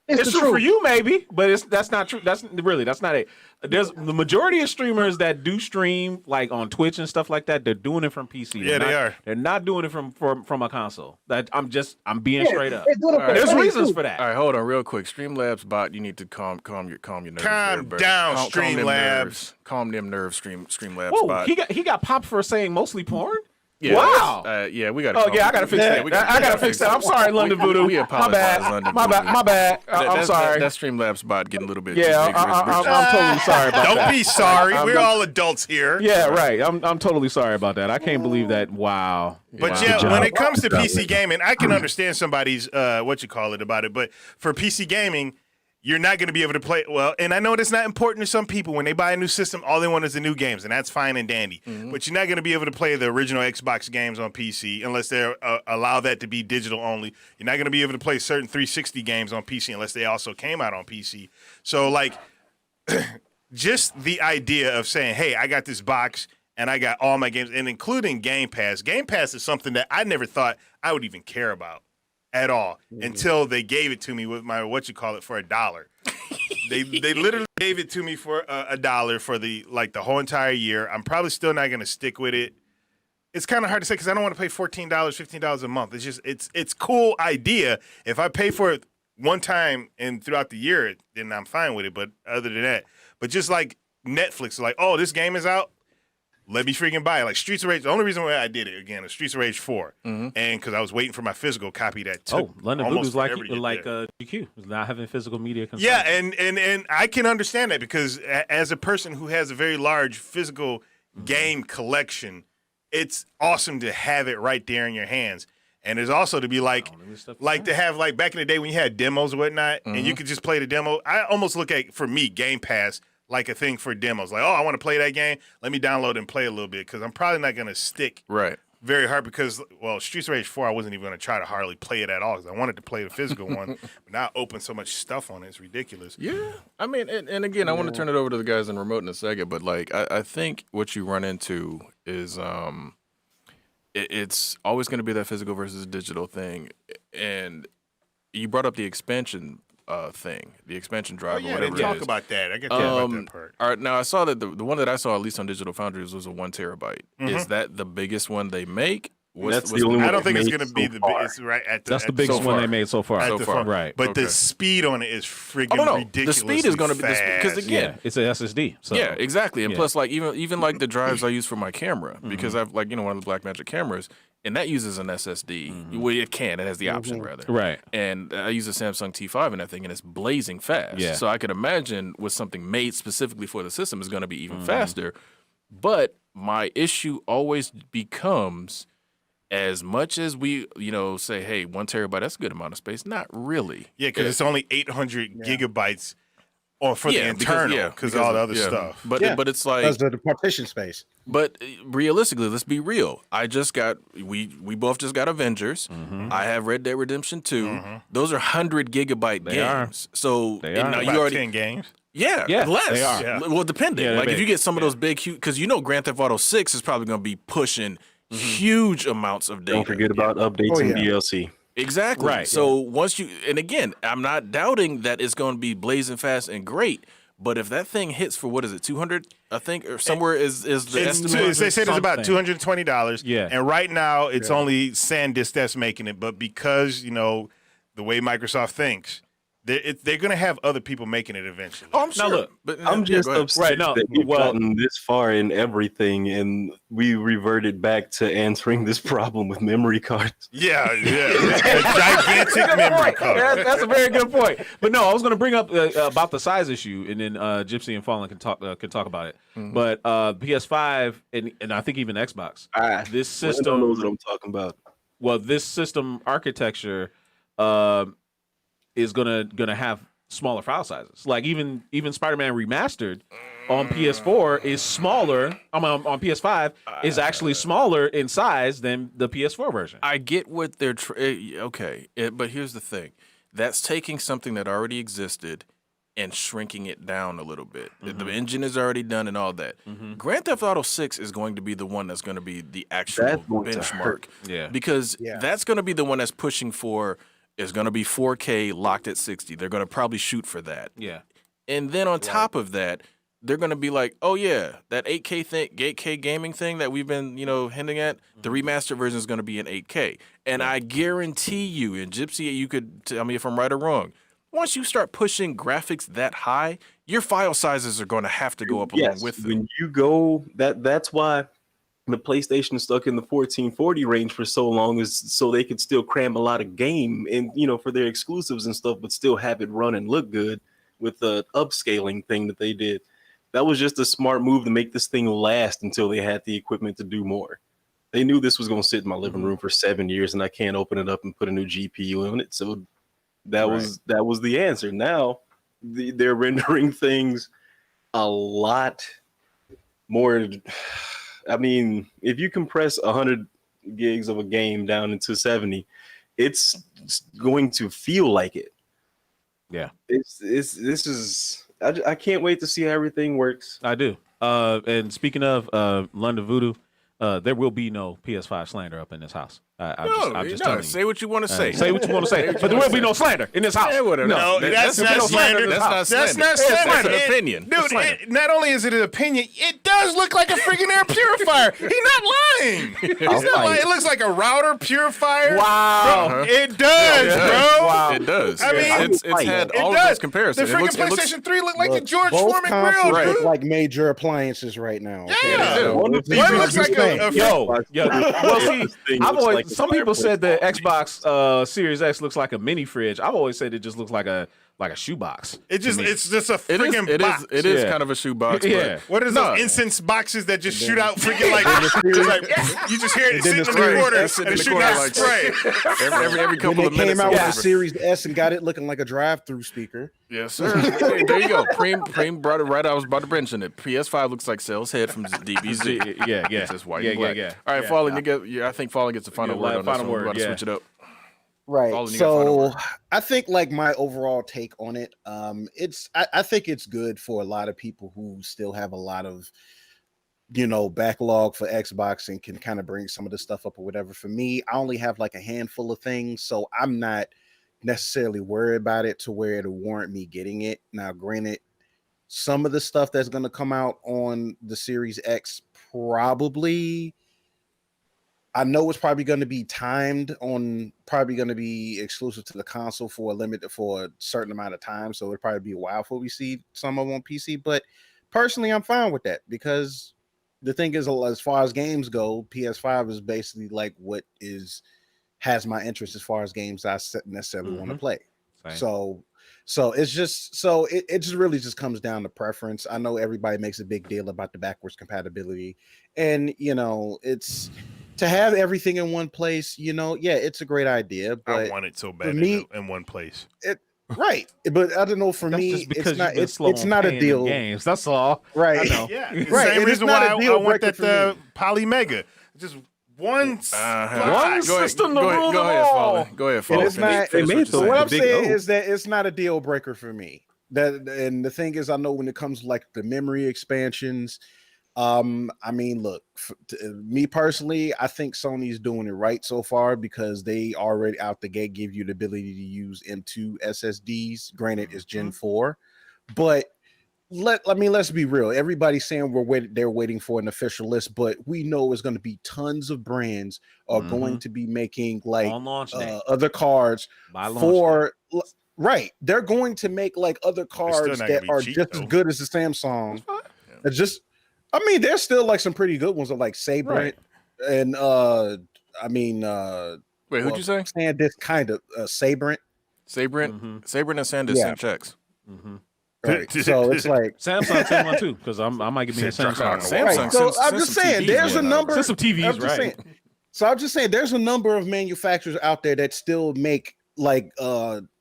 It's true for you, maybe, but that's not true. That's not it. There's the majority of streamers that do stream like on Twitch and stuff like that. They're doing it from PC. They are. They're not doing it from a console. I'm being straight up. Right. There's reasons for that. All right, hold on, real quick. Streamlabs bot, you need to calm your nerves. Calm down, Streamlabs. Calm them nerves, Streamlabs Whoa, bot. he got popped for saying mostly porn. Yeah, wow. Yeah, we got. Oh yeah, I gotta fix that. I gotta fix that. I'm sorry, London Voodoo. We apologize, London My Voodoo. bad. My bad. I'm sorry. That Streamlabs bot getting a little bit. Yeah, too vigorous, but- I'm totally sorry about that. Don't be sorry. We're all adults here. Yeah, right. I'm totally sorry about that. I can't believe that. Wow. But Wow. yeah, when it comes to PC gaming, I can understand somebody's about it. But for PC gaming, you're not going to be able to play well. And I know that's not important to some people. When they buy a new system, all they want is the new games, and that's fine and dandy. But you're not going to be able to play the original Xbox games on PC unless they allow that to be digital only. You're not going to be able to play certain 360 games on PC unless they also came out on PC. So, like, just the idea of saying, hey, I got this box and I got all my games, and including Game Pass. Game Pass is something that I never thought I would even care about at all until they gave it to me with my for $1. They literally gave it to me for $1 for the whole entire year. I'm probably still not going to stick with it. It's kind of hard to say because I don't want to pay $14, $15 a month. It's just it's cool idea. If I pay for it one time and throughout the year, then I'm fine with it. But other than that, but just like Netflix, like, oh, this game is out. Let me freaking buy it. Like Streets of Rage, the only reason why I did it, again, is Streets of Rage 4. And because I was waiting for my physical copy that took London almost Voodoo's like forever to get there. GQ, not having physical media consumption. Yeah, and I can understand that because as a person who has a very large physical game collection, it's awesome to have it right there in your hands. And there's also to be like to have like back in the day when you had demos and whatnot, and you could just play the demo. I almost look at, for me, Game Pass like a thing for demos. Like, oh, I want to play that game. Let me download and play a little bit because I'm probably not going to stick Right. very hard because, well, Streets of Rage 4, I wasn't even going to try to hardly play it at all because I wanted to play the physical one. But now I open so much stuff on it, it's ridiculous. Yeah, I mean, and again, I want to turn it over to the guys in remote in a second, but like, I think what you run into is, it's always going to be that physical versus digital thing, and you brought up the expansion thing, the expansion drive, or Yeah, whatever they it talk is. about that. I get about that part. All right, now I saw that the one that I saw, at least on Digital Foundries, was a 1 terabyte. Is that the biggest one they make? That's the only one I don't think it's made going to be so the far. biggest, right? That's the at biggest so one far. they made so far. at the front. Right. But Okay. the speed on it is freaking no. ridiculous. The speed is gonna be- because again, Yeah, it's a SSD. So. Yeah, exactly. And Yeah. plus, like even like the drives I use for my camera, because I've like one of the Blackmagic cameras, and that uses an SSD. Well, it has the option rather. Right. And I use a Samsung T5 and that thing, and it's blazing fast. Yeah. So I could imagine with something made specifically for the system is going to be even faster. But my issue always becomes, as much as we, say, hey, 1 terabyte, that's a good amount of space. Not really. Yeah, because it's only 800 gigabytes for the internal, because all the other stuff. But Yeah. but it's like, Because of the partition space. but realistically, let's be real. We both just got Avengers. I have Red Dead Redemption 2. Those are 100 gigabyte They are. games. So They and are. now About you already 10 games. yeah, Yeah, less. they are. Yeah. Well, depending. Yeah, they're like if big. you get some of those big, huge, because Grand Theft Auto 6 is probably going to be pushing huge amounts of data. Don't forget about updates Oh, and yeah. DLC. Exactly. Right. So once and again, I'm not doubting that it's going to be blazing fast and great. But if that thing hits for what is it, 200? I think, or somewhere is the estimate. They said it's about something. $220. Yeah. And right now it's only SanDisk that's making it. But because, the way Microsoft thinks, they're going to have other people making it eventually. Oh, I'm sure. look, but I'm just go ahead. upset Right, no, that we've well- gotten this far in everything, and we reverted back to answering this problem with memory cards. Yeah. A gigantic memory card. That's a very good point. But no, I was going to bring up about the size issue, and then Gypsy and Fallen can talk about it. But PS5 and I think even Xbox, this System knows system, what I'm talking about. this system architecture is gonna have smaller file sizes. Like even Spider-Man Remastered on PS4 is smaller. On PS5 is actually smaller in size than the PS4 version. I get what they're but here's the thing. That's taking something that already existed and shrinking it down a little bit. The engine is already done and all that. Grand Theft Auto 6 is going to be the one that's going to be the actual That's going to benchmark. hurt. Yeah. Because that's going to be the one that's pushing for, is going to be 4K locked at 60. They're going to probably shoot for that. Yeah. And then on top of that, they're going to be like, oh yeah, that 8K thing, 8K gaming thing that we've been, hinting at, the remastered version is going to be in 8K. And I guarantee you, and Gypsy, you could tell me if I'm right or wrong, once you start pushing graphics that high, your file sizes are going to have to go up along with them. When you go, that's why the PlayStation stuck in the 1440 range for so long, is so they could still cram a lot of game and for their exclusives and stuff, but still have it run and look good with the upscaling thing that they did. That was just a smart move to make this thing last until they had the equipment to do more. They knew this was going to sit in my living room for 7 years, and I can't open it up and put a new GPU on it. So that was the answer. Now they're rendering things a lot more. I mean, if you compress 100 gigs of a game down into 70, it's going to feel like it. Yeah. I can't wait to see how everything works. I do. And speaking of London Voodoo, there will be no PS5 slander up in this house. I'm just telling you. Say what you want to say. Say what you want to say, but there will be no slander in this house. Yeah, whatever. No, that's not slander. That's not slander. That's not slander. That's an opinion. Dude, not only is it an opinion, it does look like a freaking air purifier. He's not lying. He's not lying. It looks like a router purifier. Wow. Bro, it does, bro. Wow. It does. I mean, it's had it all of does. those comparisons. The It freaking looks- PlayStation 3 looked like the Look, George both Foreman consoles grill, look dude. like major appliances right now. Yeah. One of these One is looks like a Yo. Well, see, thing I've looks always like a some people fireplace. said the Xbox Series X looks like a mini fridge. I've always said it just looks like a like a shoebox. It's just a It is. freaking It box. is. It is Yeah. kind of a shoebox. Yeah. What is No. those incense boxes that just shoot out freaking like, just like you just hear it then sitting the in the Series corner S and in it's the shooting corner out like- spray. Every When couple they of minutes. came out or with the whatever. Series S and got it looking like a drive-through speaker. Yes, sir. There you go. Preem brought it right. I was about to mention it. PS5 looks like Cell's head from DBZ. Yeah. It's just white Yeah, and black. yeah. All right, Yeah. Fallen, I think Fallen gets the final Yeah, word on this final one. word, We're about to yeah. switch it up. Right. All in, you got final So word. I think like my overall take on it, I think it's good for a lot of people who still have a lot of backlog for Xbox and can kind of bring some of the stuff up or whatever. For me, I only have like a handful of things, so I'm not necessarily worried about it to where it'll warrant me getting it. Now, granted, some of the stuff that's going to come out on the Series X probably, I know it's probably going to be timed on, probably going to be exclusive to the console for a certain amount of time. So it'll probably be a while before we see some of them on PC. But personally, I'm fine with that because the thing is, as far as games go, PS5 is basically like what has my interest as far as games I necessarily want to play. Same. So it's just it just really just comes down to preference. I know everybody makes a big deal about the backwards compatibility, and it's to have everything in one place. It's a great idea, but I want it so bad me- in one place. right. But I don't know. For That's me, just because it's not. you've been It's slow on not a paying them deal. games. That's all. Right. I know. Yeah, it's Right, the same and it's reason not why a I deal want breaker that for me. Poly Mega. Just one spot. One Go ahead, system to go rule ahead, them Fallen. all. Go ahead, And Fallen. it's not. They made So the what I'm big saying O. is that it's not a deal breaker for me. And the thing is, I know when it comes to like the memory expansions, I mean, look, me personally, I think Sony's doing it right so far because they already out the gate give you the ability to use M2 SSDs. Granted, it's Gen 4, but let's be real. Everybody's saying they're waiting for an official list, but we know it's going to be tons of brands are going to be making like On launch day. other cards By launch for right. They're going to make like other still cards not that gonna be are cheap, just as though. good as the Samsung. It's just, I mean, there's still like some pretty good ones like Sabrent Right. and Wait, who'd you say? SanDisk kind of Sabrent. Sabrent Mhm. and SanDisk Yeah. sent checks. Right. So it's like Samsung sent one too because I might give me a Samsung. Samsung right. So sends- I'm sends just some saying TVs there's a right now. number. Send some TVs, I'm just right? saying. So I'm just saying there's a number of manufacturers out there that still make like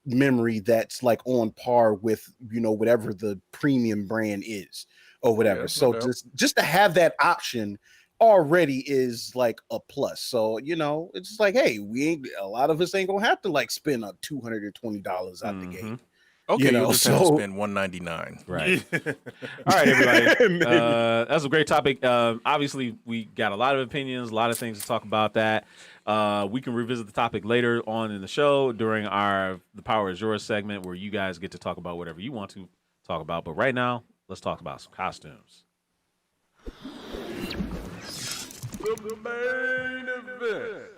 memory that's like on par with whatever the premium brand is or whatever. Yeah, So no doubt. just to have that option already is like a plus. So it's just like, hey, a lot of us ain't gonna have to like spend $220 out the gate. Okay, know, you'll just have to so- spend $199. Right. All right, everybody. That's a great topic. Obviously, we got a lot of opinions, a lot of things to talk about that. We can revisit the topic later on in the show during The Power is Yours segment where you guys get to talk about whatever you want to talk about. But right now, let's talk about some costumes. The main event.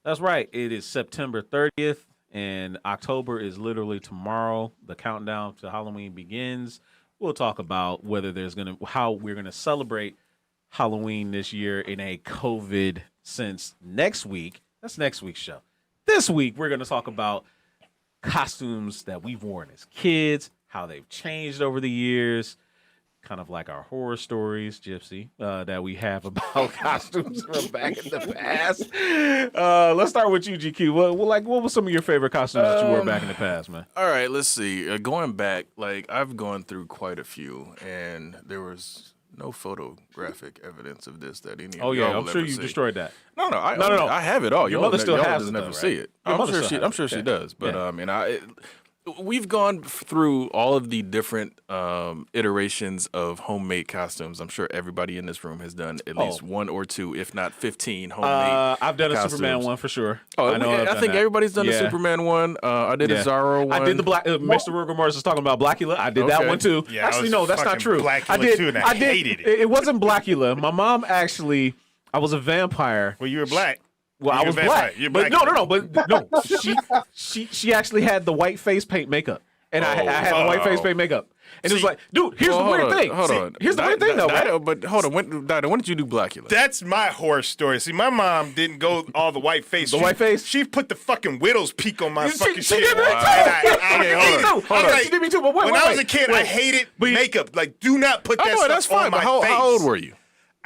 That's right. It is September 30th. And October is literally tomorrow. The countdown to Halloween begins. We'll talk about how we're gonna celebrate Halloween this year in a COVID sense next week. That's next week's show. This week we're gonna talk about costumes that we've worn as kids, how they've changed over the years, kind of like our horror stories, Gypsy, that we have about costumes from back in the past. Let's start with you, GQ. What were some of your favorite costumes that you wore back in the past, man? All right, let's see. Going back, like I've gone through quite a few, and there was no photographic evidence of this that any of Oh yeah, y'all I'm will sure ever you see. destroyed that. No, No. I have it all. Your Y'all mother still y'all has just it, never though, see right? it. Your I'm mother sure still she. has I'm it. sure she Yeah. does. But Yeah. we've gone through all of the different iterations of homemade costumes. I'm sure everybody in this room has done at least one or two, if not 15 homemade. I've done a costumes. Superman one for sure. Oh, I know. I've I done think that. everybody's done the Yeah. Superman one. I did Yeah. a Zorro one. I did the black. Mr. Ruger Morris is talking about Blackula. I did that Okay. one too. Yeah, I actually, was no, that's not fucking true. Blackula I did. too, and I I did. hated it. It wasn't Blackula. My mom actually. I was a vampire. Well, you were black. Well, You're I was a vampire. black. You're But black. no. She actually had the white face paint makeup, and I had the white face paint makeup. And it was like, dude, here's the weird thing. Hold on. Here's the weird thing, though, man. But hold on. When did you do Blackula? That's my horror story. See, my mom didn't go all the white face. The white face? She put the fucking widow's peak on my fucking She shit. did me too. Hold on. She did me too. But When I was a kid, I hated makeup. Like, do not put that stuff that's fine. on my But face. how old were you?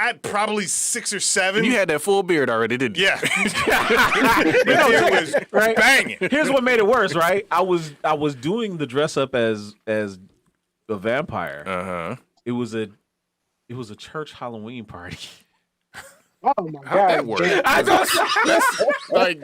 I probably 6 or 7. And you had that full beard already, didn't you? Yeah. It was Right? banging. Here's what made it worse, right? I was doing the dress up as a vampire. Uh-huh. It was a church Halloween party. Oh my How'd god! that work? Jay. Like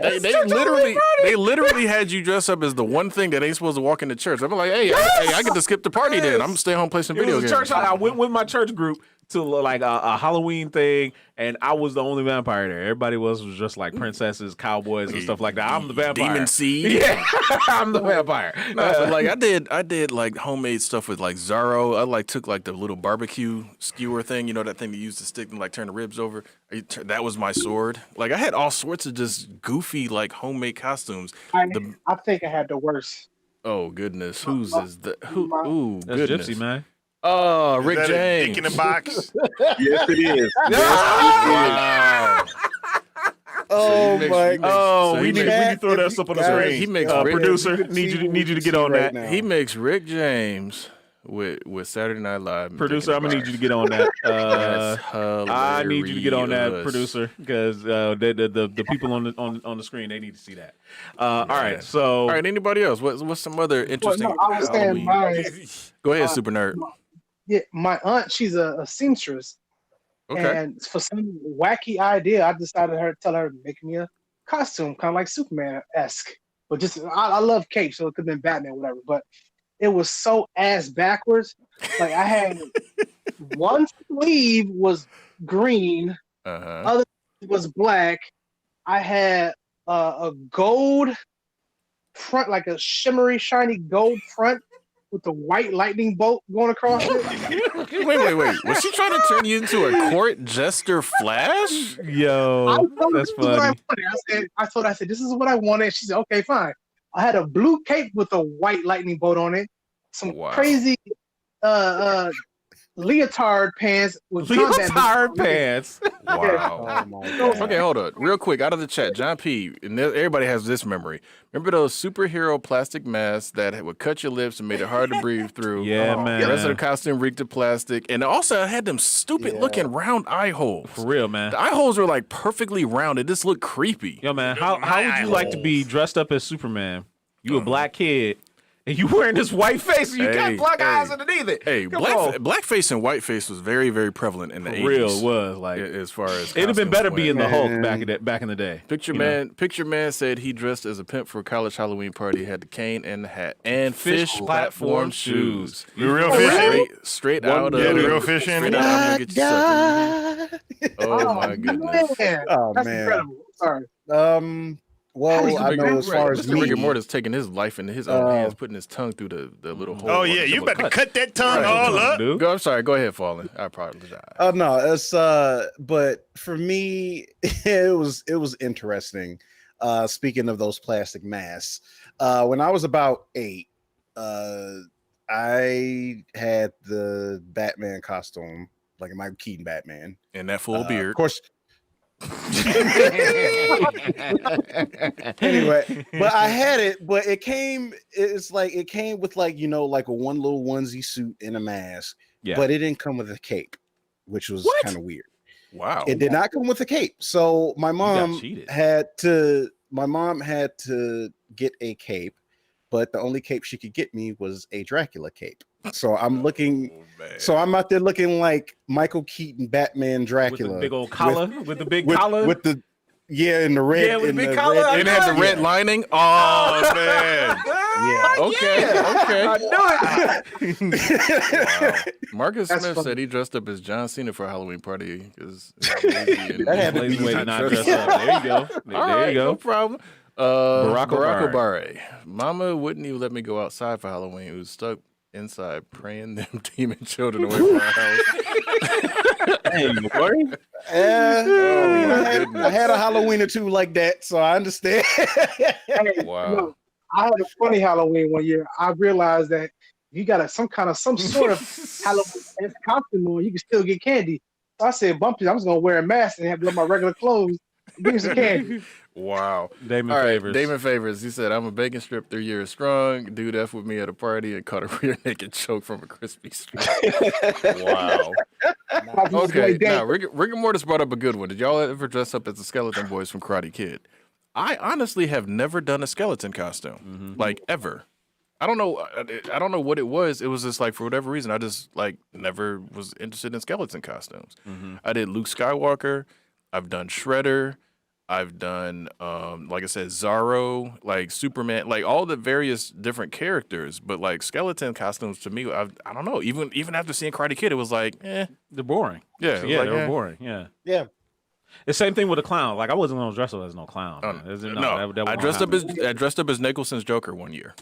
they literally had you dress up as the one thing that ain't supposed to walk into church. I'm like, hey, I get to skip the party then. I'm gonna stay home and play some It video was a games. church. I went with my church group to like a Halloween thing, and I was the only vampire there. Everybody was just like princesses, cowboys, and stuff like that. I'm the vampire. Demon seed. Yeah, I'm the vampire. No, but like I did like homemade stuff with like Zorro. I like took like the little barbecue skewer thing, you know, that thing they used to stick and like turn the ribs over. That was my sword. Like I had all sorts of just goofy like homemade costumes. I think I had the worst. Oh goodness, whose is the who? Ooh, That's goodness. Gypsy, man. Oh, Is Rick that a James. dick in a box? Yes, it is. Wow. Oh makes- my! he makes- Oh, so we he need makes- to throw that up on the Guys, screen. he makes producer. You can Need see you to get what on we that. see right now. He makes Rick James with Saturday Night Live. Producer, I'm gonna need you to get on that. That's I need you to get on that, hilarious. producer, because the people on the screen, they need to see that. All right, so All right, anybody else? What's some other Well, interesting? no, I was saying Halloween? mine. Go ahead, Super Nerd. Yeah, my aunt, she's a seamstress, Okay. and for some wacky idea, I decided to tell her to make me a costume, kind of like Superman-esque. But just I love capes, so it could have been Batman, whatever. But it was so ass backwards. Like I had one sleeve was green, Uh-huh. other was black. I had a gold front, like a shimmery, shiny gold front with the white lightning bolt going across it. Wait. Was she trying to turn you into a court jester Flash? yo, that's funny. I told her, I said, this is what I wanted. She said, okay, fine. I had a blue cape with a white lightning bolt on it. Some Wow. crazy leotard pants with combat Leotard boots. pants. Wow. Oh my god! Okay, hold on. Real quick, out of the chat, John P. And everybody has this memory. Remember those superhero plastic masks that would cut your lips and made it hard to breathe through? Yeah, man. The rest of the costume reeked of plastic. And also, it had them stupid looking round eye holes. For real, man. The eye holes were like perfectly rounded. This looked creepy. Yo, man, Those how are my would you like to be eyeholes. dressed up as Superman? You a black kid, and you wearing this white face, and you got black eyes underneath it. Hey, Come on. blackface and whiteface was very, very prevalent in the For 80s. real, it was like As far as it'd have been costumes better went. being the Hulk Man. back in the day. Picture you know? man said he dressed as a pimp for a college Halloween party. He had the cane and the hat and fish platform shoes. The real fish? Straight out of Yeah, the real fish in straight it? out of Get You Sucker. Oh my goodness. Man. Oh, That's man. incredible. Sorry. Well, I know as far as Mr. Rigor me, Mortis taking his life into his own hands, putting his tongue through the little hole. Oh, on yeah, the you double about to cut that tongue Right. all up. Dude. I'm sorry. Go ahead, Fallen. I apologize. no, it's but for me, it was interesting. Speaking of those plastic masks, when I was about 8, I had the Batman costume, like Michael Keaton Batman. And that full Of beard. course. Anyway, but I had it, but it came with like, you know, like a one little onesie suit and a mask, Yeah. but it didn't come with a cape, which was What? kind of weird. Wow. It did not come with a cape. So my mom cheated. had to get a cape, but the only cape she could get me was a Dracula cape. So I'm looking Oh, man. so I'm out there looking like Michael Keaton Batman With Dracula. the big old collar, with the big with, collar. with the and the red, Yeah, with and the big the collar. red- It had the red lining. Oh man. Yeah. Okay. I Okay. knew it. Wow. Marcus That's Smith funny. said he dressed up as John Cena for a Halloween party. That had to Lazy be way to not not dressed dress up. There you go. There All right, you go. no problem. Barack Barack Obama. Obama. Mama wouldn't even let me go outside for Halloween. It was stuck inside praying them demon children away from our house. Hey, boy. I had a Halloween or two like that, so I understand. Hey, Wow. look, I had a funny Halloween one year. I realized that you got some sort of Halloween costume on, you can still get candy. So I said, Bumpy, I'm just gonna wear a mask and have my regular clothes. Give me some candy. Wow. Damon All right, Favors. Damon Favors. He said, I'm a bacon strip 3 years strong. Dude F with me at a party and caught a rear naked choke from a crispy strip. Wow. Okay, now Rigor Mortis brought up a good one. Did y'all ever dress up as the Skeleton Boys from Karate Kid? I honestly have never done a skeleton costume, like ever. I don't know what it was. It was just like, for whatever reason, I just like never was interested in skeleton costumes. I did Luke Skywalker. I've done Shredder. I've done, like I said, Zorro, like Superman, like all the various different characters. But like skeleton costumes to me, I don't know. Even after seeing Karate Kid, it was like, they're boring. Yeah, Yeah, like, they're boring. Yeah. Yeah. The same thing with a clown. Like I wasn't gonna dress up as no clown. Oh, man. That I dressed up as Nicholson's Joker one year.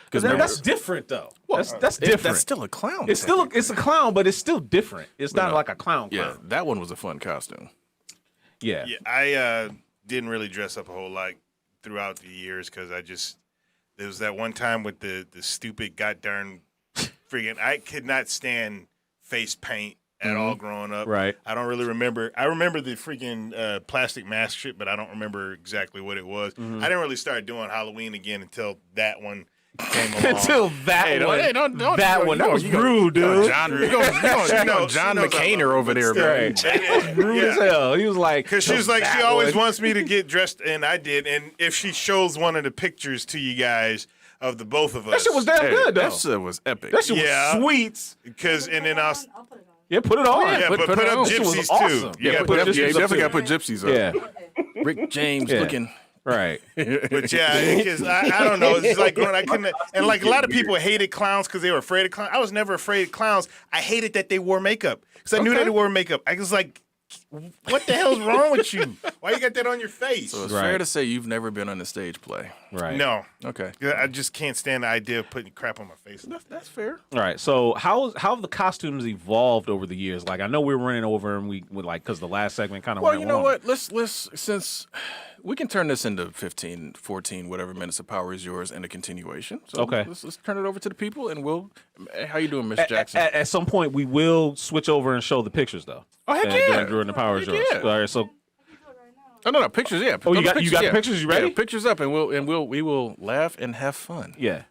Because that's different though. Well, that's different. That's still a clown. It's a clown, but it's still different. It's not like a clown. Yeah, that one was a fun costume. Yeah. I didn't really dress up a whole lot throughout the years because there was that one time with the stupid goddamn freaking, I could not stand face paint at all growing up. Right. I don't really remember. I remember the freaking plastic mask shit, but I don't remember exactly what it was. I didn't really start doing Halloween again until that one came along. Until that one. That one. That was rude, dude. John McCainer over there, man. Rude as hell. He was like, because she was like, she always wants me to get dressed, and I did. And if she shows one of the pictures to you guys of the both of us, that shit was damn good, though. That shit was epic. That shit was sweet. Because and then I'll put it on. yeah, but put up gypsies awesome. too. Yeah, you definitely got to put gypsies up. Yeah. Rick James looking. Right. But yeah, because I don't know. It's like growing, I couldn't, and like a lot of people hated clowns because they were afraid of clowns. I was never afraid of clowns. I hated that they wore makeup because I knew that they wore makeup. I was like, what the hell's wrong with you? Why you got that on your face? So it's fair to say you've never been on a stage play. Right. No. Okay. I just can't stand the idea of putting crap on my face. That's fair. All right. So how have the costumes evolved over the years? Like I know we're running over and we would like because the last segment kind of Well, you know what? Let's since we can turn this into 15, 14, whatever minutes of Power is Yours and a continuation. So okay. Let's turn it over to the people and we'll. How you doing, Miss Jackson? At some point, we will switch over and show the pictures though. Oh heck yeah! During the Power is Yours. Yeah. All right. So. Oh no, pictures. Yeah. Oh, you got the pictures. You ready? Yeah, pictures up, and we will laugh and have fun. Yeah.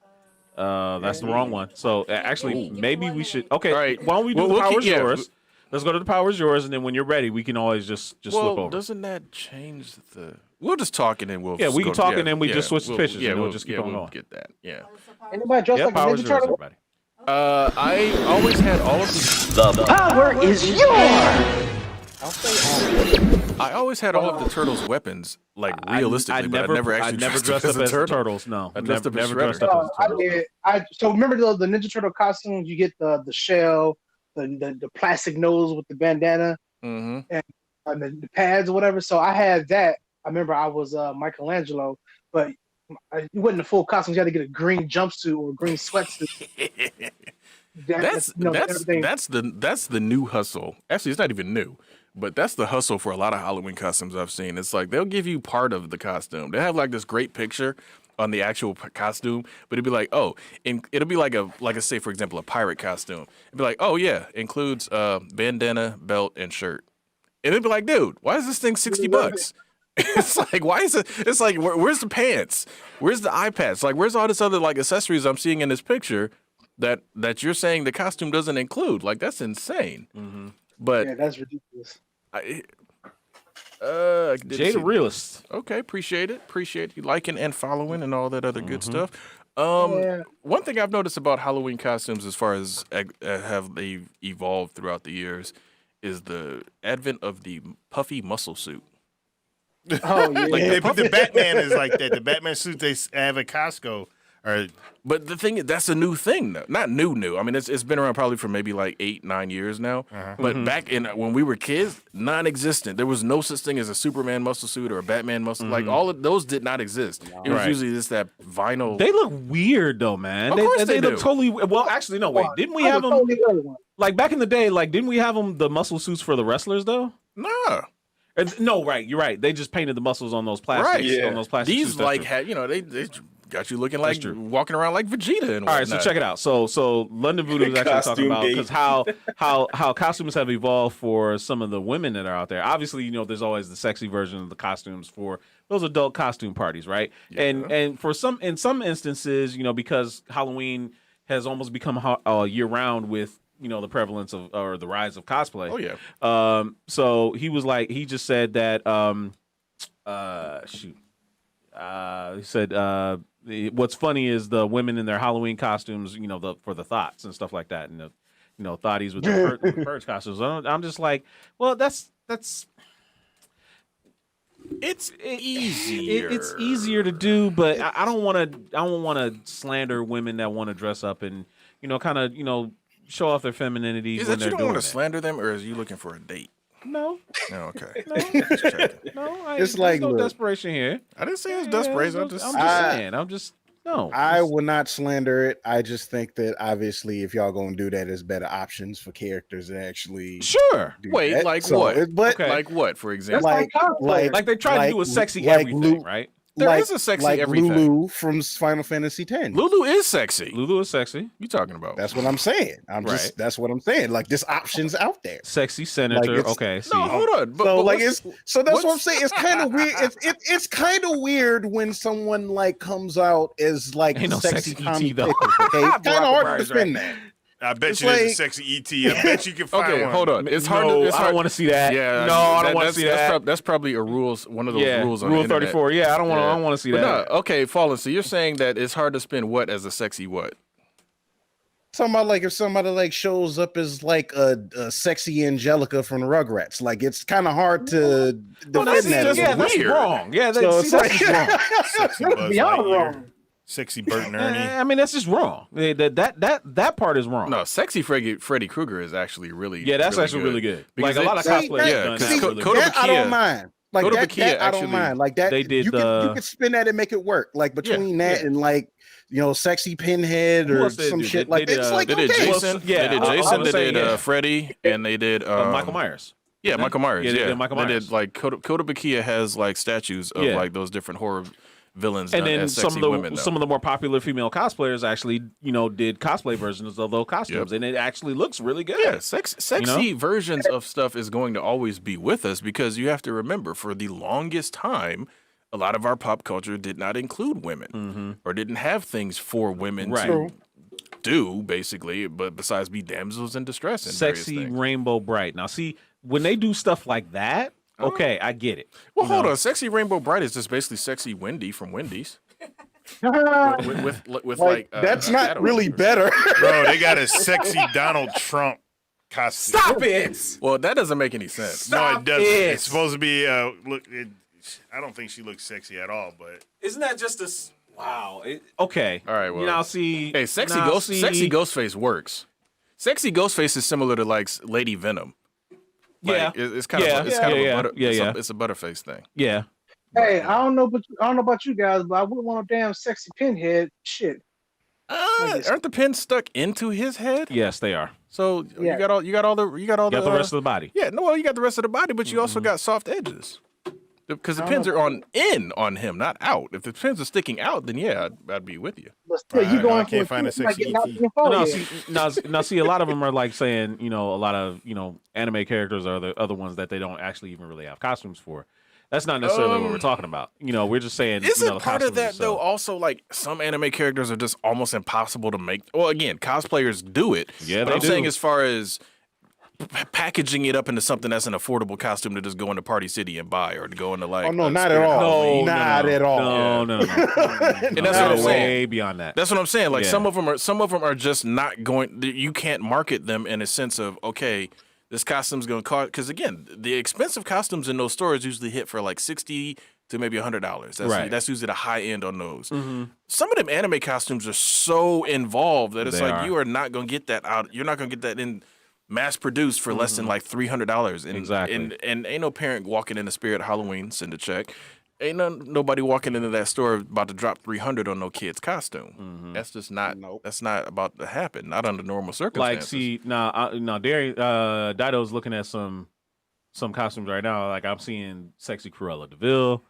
That's the wrong one. So actually, maybe we should. Okay. All right. Why don't we do the Power is Yours? Let's go to the Power is Yours, and then when you're ready, we can always just flip over. Doesn't that change the? We'll just talk and then we'll. Yeah, we can talk and then we just switch the pictures. Yeah, we'll just keep on going. Get that. Yeah. Anybody dressed like a Power is Ninja Yours, Turtle? everybody. I always had all of the. Power is yours! I always had all of the turtles' weapons, like realistically, but I never actually dressed up as turtles. No, I dressed up as never dressed up as I turtles. did. So remember the Ninja Turtle costumes? You get the shell, the plastic nose with the bandana, and the pads or whatever. So I had that. I remember I was Michelangelo, but you wasn't a full costume. You had to get a green jumpsuit or a green sweatsuit. That's the new hustle. Actually, it's not even new, but that's the hustle for a lot of Halloween costumes I've seen. It's like they'll give you part of the costume. They have like this great picture on the actual costume, but it'd be like, oh, and it'll be like a say for example a pirate costume. It'd be like, oh yeah, includes bandana, belt, and shirt. And it'd be like, dude, why is this thing $60? It's like, why is it? It's like, where's the pants? Where's the eye patch? Like, where's all this other like accessories I'm seeing in this picture that you're saying the costume doesn't include? Like, that's insane. But yeah, that's ridiculous. Jada Realist. Okay, appreciate it. Appreciate you liking and following and all that other good stuff. One thing I've noticed about Halloween costumes, as far as have they evolved throughout the years, is the advent of the puffy muscle suit. Oh yeah, like the Batman is like that. The Batman suit they have at Costco. But the thing is, that's a new thing, though. Not new. I mean, it's been around probably for maybe like 8-9 years now. But back when we were kids, non-existent. There was no such thing as a Superman muscle suit or a Batman muscle. Like all of those did not exist. It was usually just that vinyl. They look weird though, man. Of course they do. look totally. Well, actually, no. Wait, didn't we have them? Like back in the day, like didn't we have them the muscle suits for the wrestlers though? Nah. No, right. You're right. They just painted the muscles on those plastic. Right. On those plastic. These suits, like had they got you looking That's like true. walking around like Vegeta and All right, so whatnot. check it out. So London Voodoo is actually talking Costume about gate. because how costumes have evolved for some of the women that are out there. Obviously, there's always the sexy version of the costumes for those adult costume parties, right? Yeah. And for in some instances, because Halloween has almost become year round with the prevalence of or the rise of cosplay. Oh yeah. So he just said that he said what's funny is the women in their Halloween costumes, for the thoughts and stuff like that, and the thotties with their purge costumes. I'm just like, well, that's It's easier. it's easier to do, but I don't want to slander women that want to dress up and kind of show off their femininity Is when that they're you don't doing want to it. slander them, or is you looking for a date? No, Oh, okay. no, Just checking. no. It's there's like, no look, desperation here. I didn't say it was Yeah, desperation. I'm I'm just just saying. I'm just no. I will not slander it. I just think that obviously, if y'all gonna do that, there's better options for characters that actually Sure. do Wait, that. like So what? but Okay. like what, for example? That's like Like they tried to do a sexy like everything, right? There is a sexy like everything. Lulu from Final Fantasy X. Lulu is sexy. Lulu is sexy. You talking about? That's what I'm saying. Right. That's what I'm saying. Like there's options out there. Sexy senator. it's- Okay. See. no, hold on. But, So but like what's- so that's what I'm what's- saying. It's kind of weird. It's kind of weird when someone like comes out as like Ain't no sexy sexy Tommy ET though. Pickles. Okay, it's kind Barack of hard Obama's to defend that. I bet It's you there's a like- sexy ET. I bet you can find Okay, one. hold on. It's hard. No, to, it's I hard. don't want to see that. Yeah, no, I don't want to see that. That's probably a rules. One of those Yeah, rules on Rule the internet. 34. Yeah, I don't want. Yeah. I don't want to see But that. no, okay, Fallen. So you're saying that it's hard to spin what as a sexy what? Talking about like if somebody like shows up as like a sexy Angelica from the Rugrats, like it's kind of hard to defend that's that. just yeah, as that's weird. wrong. Yeah, So see, it's that's like- just wrong. Sexy Buzz beyond Lightyear. wrong. Sexy Bert and Ernie. I mean, that's just wrong. That part is wrong. No, sexy Freddy Krueger is actually really. Yeah, that's actually really good. Because Like a lot of See, cosplay. that- yeah, done 'cause that see, really Code good. of that I Kia- don't mind. Like Code of that, Kia that I actually- don't mind. Like that, they did you the- could spin that and make it work. Like between Yeah, that and like sexy Pinhead Who or else did some do? shit They like did, that. It's uh, like They did okay. Well, Jason. yeah, they did I Jason. would They say, did yeah. Freddy, and they did Michael Myers. Yeah, Michael Myers. Yeah, Yeah, they did Michael They Myers. did like Code of Kia has like statues of Yeah. like those different horror villains And done then as some sexy of the women. some of the more popular female cosplayers actually, did cosplay versions of those costumes, and it actually looks really good. Yeah, sexy versions of stuff is going to always be with us because you have to remember for the longest time, a lot of our pop culture did not include women or didn't have things for women Right. to do, basically, but besides be damsels in distress and various Sexy things. Rainbow Bright. Now, see, when they do stuff like that, okay, I get it. Well, You hold know? on. Sexy Rainbow Bright is just basically sexy Wendy from Wendy's. With Like like that's not shadow really or- better. Bro, they got a sexy Donald Trump costume. Stop it! Well, that doesn't make any sense. No, Stop it doesn't. it. It's supposed to be. I don't think she looks sexy at all. But Isn't that just wow? Okay. All right, well. now see. Hey, sexy now see- Ghostface works. Sexy Ghostface is similar to like Lady Venom. Like, Yeah. it's kind of it's Yeah, kind of yeah, a butter, yeah, it's, yeah. it's a butterface thing. Yeah. Hey, I don't know about you guys, but I wouldn't want a damn sexy pinhead. Shit. Aren't the pins stuck into his head? Yes, they are. Yeah. So you got all the You got the rest of the body. Yeah, no, well, you got the rest of the body, but you also got soft edges. Because the pins are on him, not out. If the pins are sticking out, then yeah, I'd be with you. But still, you I going can't for find a twist, like sexy getting out ET. your No, forehead. now, see, a lot of them are like saying, a lot of, anime characters are the other ones that they don't actually even really have costumes for. That's not necessarily what we're talking about. We're just saying. Isn't the part of costumes that though themselves. also like some anime characters are just almost impossible to make? Well, again, cosplayers do it. Yeah, but they I'm do. saying as far as packaging it up into something that's an affordable costume to just go into Party City and buy, or to go into like. Oh no, a not at Spirit all. Halloween. Not at all. No. And that's No, what I'm saying. way beyond that. That's what I'm saying. Like Yeah. some of them are just not going. You can't market them in a sense of okay, this costume's going to cost. Because again, the expensive costumes in those stores usually hit for like $60 to maybe $100. Right. That's usually the high end on those. Some of them anime costumes are so involved that it's They like are. you are not going to get that out. You're not going to get that in mass produced for less than like $300. And, Exactly. And ain't no parent walking in the spirit of Halloween send a check. Ain't nobody walking into that store about to drop $300 on no kid's costume. That's just not. Nope. That's not about to happen. Not under normal Like, circumstances. see, now, Dido's looking at some costumes right now. Like, I'm seeing sexy Cruella DeVille.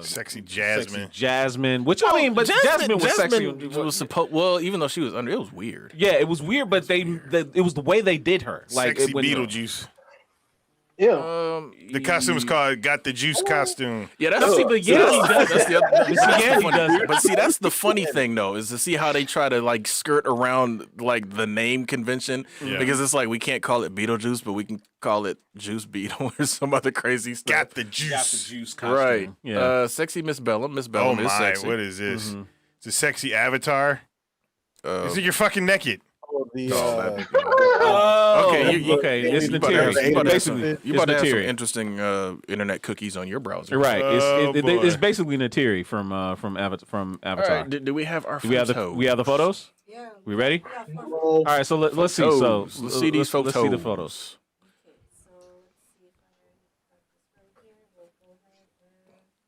Sexy Jasmine. Jasmine, which I mean, but Jasmine was sexy. Was supposed well, even though she was under, it was weird. Yeah, it was weird, but it was the way they did her. Like Sexy when, Beetlejuice. Yeah. The costume is called "Got the Juice" costume. Yeah, that's See, but yeah, that's the other. yeah, he does. But see, that's the funny thing though, is to see how they try to like skirt around like the name convention because it's like we can't call it Beetlejuice, but we can call it Juice Beetle or some other crazy stuff. Got the juice. costume. Right. Yeah. Sexy Miss Bellum. Miss Oh Bellum is my! sexy. What is this? It's a sexy avatar. Is it you're fucking naked? Okay, It's you about to have- Nateri. you about to have Basically, some- you about to have some Nateri. interesting internet cookies on your browser. Right. Oh, It's boy. basically Nateri from Avatar. All right, do we have our Do we have the photos? Yeah. We ready? Yeah. All right. So let's see. So Let's see these photos. Let's see the photos.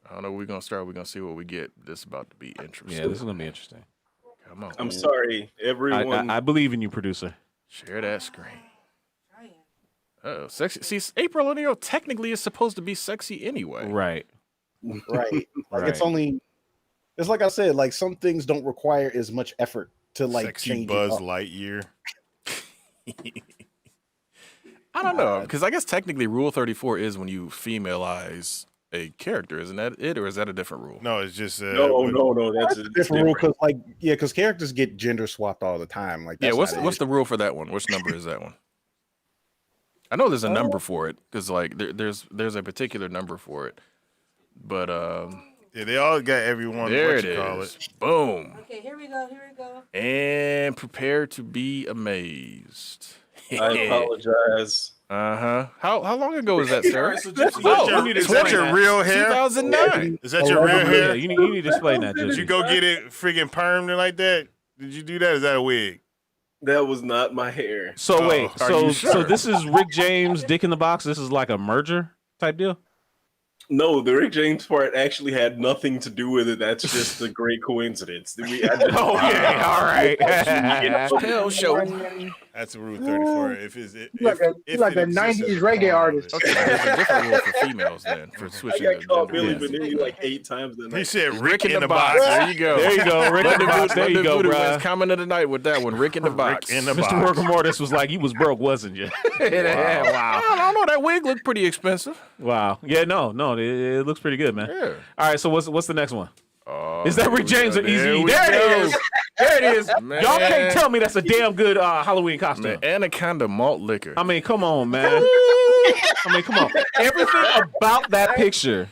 I don't know where we're gonna start. We're gonna see what we get. This is about to be interesting. Yeah, this is gonna be interesting. Come on. I'm sorry, everyone. I believe in you, producer. Share that screen. Oh, sexy. See, April O'Neil technically is supposed to be sexy anyway. Right. Right. Like it's Right. only. It's like I said. Like some things don't require as much effort to like Sexy change Buzz it up. Lightyear. I don't know, because I guess technically Rule 34 is when you femalize a character, isn't that it, or is that a different rule? No, it's just No. That's That's a different rule because, like, yeah, because characters get gender swapped all the time. Like, Yeah, that's what's the rule for that one? Which number is that one? I know there's a number for it because like there's a particular number for it, but Yeah, they all got everyone. there What it you call is. it? Boom. Okay, here we go. And prepare to be amazed. I apologize. How long ago was that, sir? Is that your real hair? 2009. Is that your real Yeah, hair? you need to explain that. Did you go get it friggin' permed like that? Did you do that? Is that a wig? That was not my hair. So wait, are so you sure? this is Rick James, Dick in the Box. This is like a merger type deal. No, the Rick James part actually had nothing to do with it. That's just a great coincidence. All right. Hell show. That's a Rule 34. If it's He's like a if like it a exists as 90s a reggae form of artist. it. Okay, there's a different rule for females then for I switching got the called gender. Billy Vanilli like 8 times. He said Rick, Rick in the box. There you go. There you go. Rick in the Box. There you go, bro. Comment of the night with that one. Rick in the box. in the Mr. box. Rigor Mortis was like, you was broke, wasn't you? Wow. I don't know. That wig looked pretty expensive. Wow. Yeah, no, it looks pretty good, man. Yeah. All right, so what's the next one? Oh, Is that Rick James or there Easy? we There go. it is. There it is. Man. Y'all can't tell me that's a damn good Halloween costume. Man, Anaconda malt liquor. I mean, come on, man. I mean, come on. Everything about that picture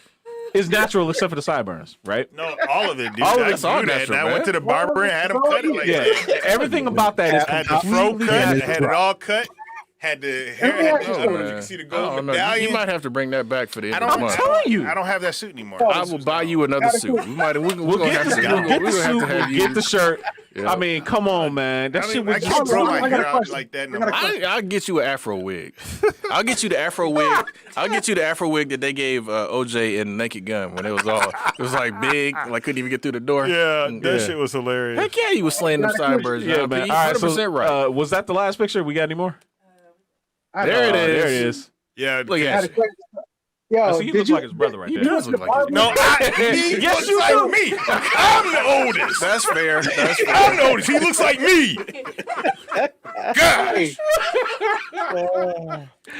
is natural except for the sideburns, right? No, all of it, dude. All of I it's do all that. natural, And I went man. to the barber and had him cut it like Yeah. that. Everything about that is Had the throat completely cut, natural. had it all cut, had the hair. Had the, I don't know if you can see the I gold don't know. You medallion. might have to bring that back for the end I of don't. the month. telling you. I don't have that suit anymore. I will buy you another suit. We're gonna Get have the, to, we'll get we're the gonna have suit, to have we'll you. get the shirt. Yeah. I mean, come on, man. That I, shit mean, I was can't just grow my I got a hair out question. like that. No I got a more. I'll get you an Afro wig. I'll get you the Afro wig. I'll get you the Afro wig that they gave OJ in Naked Gun when it was like big, like couldn't even get through the door. Yeah, that Yeah. shit was hilarious. Heck yeah, he was slaying them sideburns. yeah, man. All right, 100% so right. was that the last picture? We got any more? There it is. There it is. Yeah, Look I at had a it. question. I Yo, see, he did looks you, like his brother right you there. does do look the like his no, he Yes, looks you like do. me. I'm the oldest. That's fair. That's fair. I'm the oldest. He looks like me. Gosh.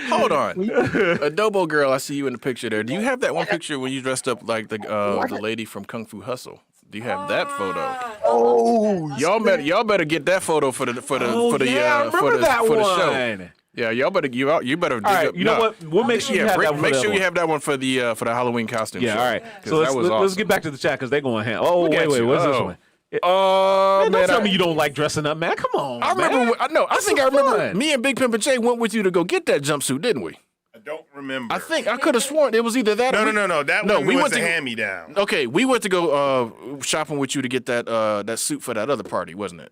Hold on. Adobo girl, I see you in the picture there. Do you have that one picture when you dressed up like the lady from Kung Fu Hustle? Do you have that photo? Oh, Y'all better get that photo for the I remember that for the one. show. Yeah, y'all better dig All right, up. you know what? We'll make sure you have that one. Make for sure that you one. have that one for the Halloween costume. Yeah, show. all right. 'Cause So that was let's awesome. get back to the chat because they're going ham. Oh, Look at wait, you. what's this Oh. one? Oh Man, don't man, tell me you don't like dressing up, man. Come on, I remember. man. I think I remember. fun. Me and Big Pimp and Jay went with you to go get that jumpsuit, didn't we? I don't remember. I think I could have sworn it was either that. or No. That No, one we was went a to- hand-me-down. Okay, we went to go shopping with you to get that suit for that other party, wasn't it?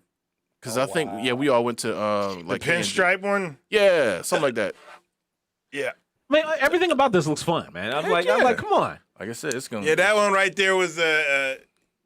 Because I think we all went to The like pinstripe one. Yeah, something like that. Yeah. Man, everything about this looks fun, man. I'm like, yeah. come on. Like I said, it's gonna. Yeah, that one right there was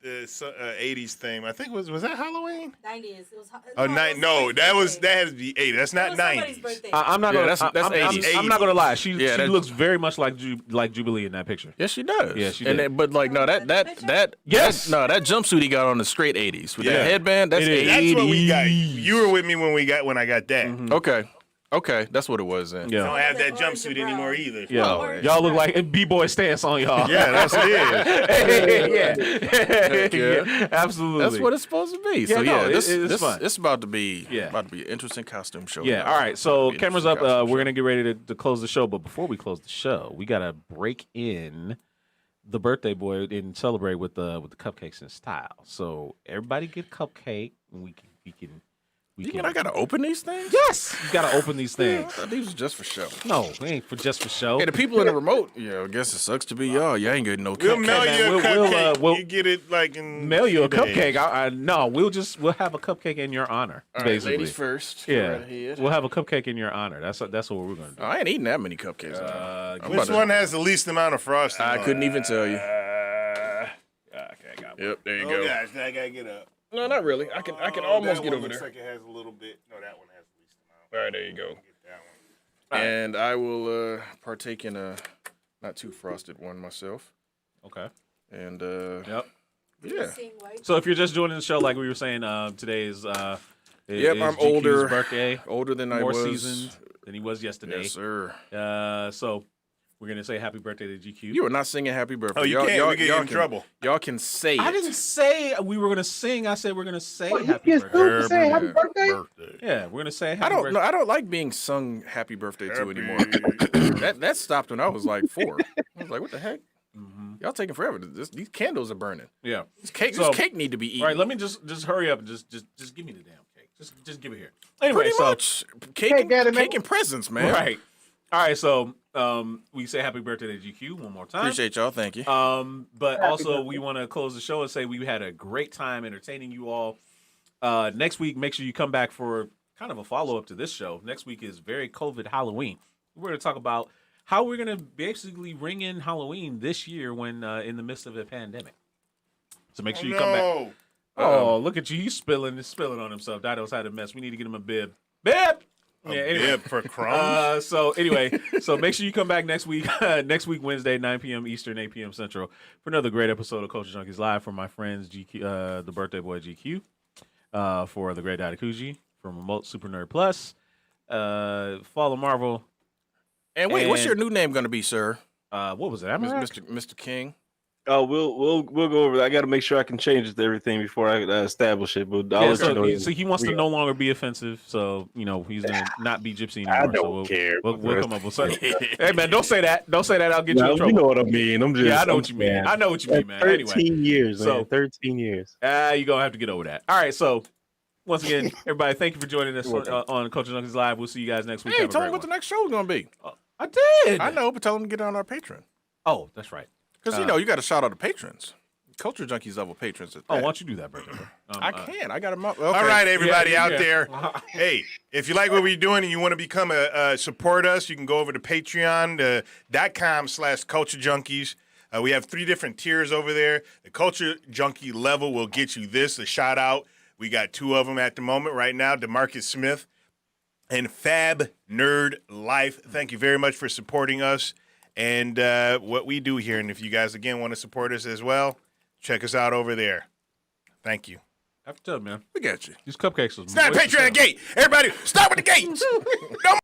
'80s theme. I think was that Halloween? '90s. It was. Oh, no, that has to be '80s. That's not somebody's '90s. birthday. I'm not Yeah, gonna. that's 80s. I'm not gonna lie. She Yeah, looks very much like Jubilee in that picture. Yes, she does. Yeah, she and did. But like, no, that Yes. no, that jumpsuit he got on the straight '80s with Yeah. that headband. That's It is. 80s. That's what we got. You were with me when I got that. Okay, that's what it was then. I Yeah. don't have that Orange and jumpsuit brown. anymore either. Yeah, Oh, y'all look like B-boy stance on y'all. Yeah, that's what it is. yeah, absolutely. That's what it's supposed to be. So no, this it's fun. It's about to be Yeah. an interesting costume show. Yeah. guys. All right. So It's about to be an cameras up. interesting costume We're show. gonna get ready to close the show, but before we close the show, we gotta break in the birthday boy and celebrate with the cupcakes in style. So everybody get a cupcake, and we can. You mean I gotta open these things? Yes, you gotta open these I things. thought these was just for show. No, it ain't for just for show. Hey, the people in the remote, I guess it sucks to be y'all. You ain't getting no We'll cupcake. mail man, you a we'll- cupcake. we'll- You get it like in Mail you a few days. cupcake. No, we'll have a cupcake in your honor. All right, basically, ladies first. yeah, Right ahead. we'll have a cupcake in your honor. That's what we're gonna do. I ain't eating that many cupcakes. I'm Which about to- one has the least amount of frosting? I on couldn't it? even tell you. Okay, I got one. Yep, there you Oh go. gosh, I gotta get up. No, not really. I can Oh, almost that get one over looks there. like it has a little bit. No, that one has the least amount. All right, there you go. Get that one. And I will partake in a not too frosted one myself. Okay. And Yep. yeah. Seeing white. So if you're just joining the show, like we were saying, today is Yep, is I'm GQ's older. birthday, Older than I more was. seasoned than he was yesterday. Yes, sir. So we're gonna say happy birthday to GQ. You are not singing happy birthday. Oh, you Y'all- can't. y'all- We get y'all in can- trouble. Y'all can say it. I didn't say we were gonna sing. I said we're gonna say What, you happy get birthday. sued for saying happy birthday? Yeah, we're gonna say happy I don't birthday. know. I don't like being sung happy birthday to anymore. that stopped when I was like 4. I was like, what the heck? Y'all taking forever. These candles are burning. Yeah. This cake need to be eaten. All right, let me just hurry up and just give me the damn cake. Just give it here. Anyway, Pretty so much cake, Hey, and, Daddy, man. cake and presents, man. right. All right, so we say happy birthday to GQ one more time. Appreciate y'all. Thank you. But Happy also birthday. we want to close the show and say we had a great time entertaining you all. Next week, make sure you come back for kind of a follow up to this show. Next week is very COVID Halloween. We're going to talk about how we're going to basically ring in Halloween this year when in the midst of a pandemic. So make sure you come back. No. Oh, look at you! He's spilling on himself. Dido's had a mess. We need to get him a bib. Bib. A Yeah. Anyway. bib for crumbs. So anyway, so make sure you come back next week. Next week, Wednesday, 9 p.m. Eastern, 8 p.m. Central, for another great episode of Culture Junkies Live from my friends GQ, the birthday boy GQ, for the great Dadakuji from Remote Super Nerd Plus. Follow Marvel. and wait, what's and- your new name going to be, sir? What was it? Amarak? Mr. King. Oh, we'll go over that. I got to make sure I can change everything before I establish it. But I'll Yeah, let you know. so he wants to no longer be offensive. So he's gonna not be Gypsy anymore. I don't so we'll, care. We'll come up with something. Hey man, don't say that. Don't say that. I'll get you in No, trouble. you know what I mean. I'm just. Yeah, I know I'm what you mean. saying. I know what you mean, man. 13 Anyway, years, man. so- 13 years. you're gonna have to get over that. All right, so once again, everybody, thank you for joining us on Culture Junkies Live. We'll see you guys next week. Hey, Have a tell great me what the one. next show is going to be. I did. I know, but tell them to get on our Patreon. Oh, that's right. Because, you got to shout out the patrons. Culture Junkies level patrons. Oh, why don't you do that, birthday boy? I can. I got them up. All right, everybody Yeah, out yeah. there. Hey, if you like what we're doing and you want to become support us, you can go over to patreon.com/Culture Junkies. We have 3 different tiers over there. The Culture Junkie level will get you a shout out. We got 2 of them at the moment right now, DeMarcus Smith and Fab Nerd Life. Thank you very much for supporting us and what we do here. And if you guys, again, want to support us as well, check us out over there. Thank you. Have to tell, man. We got you. These cupcakes was It's not a moist as hell. Patreon gate. Everybody, start with the gates. No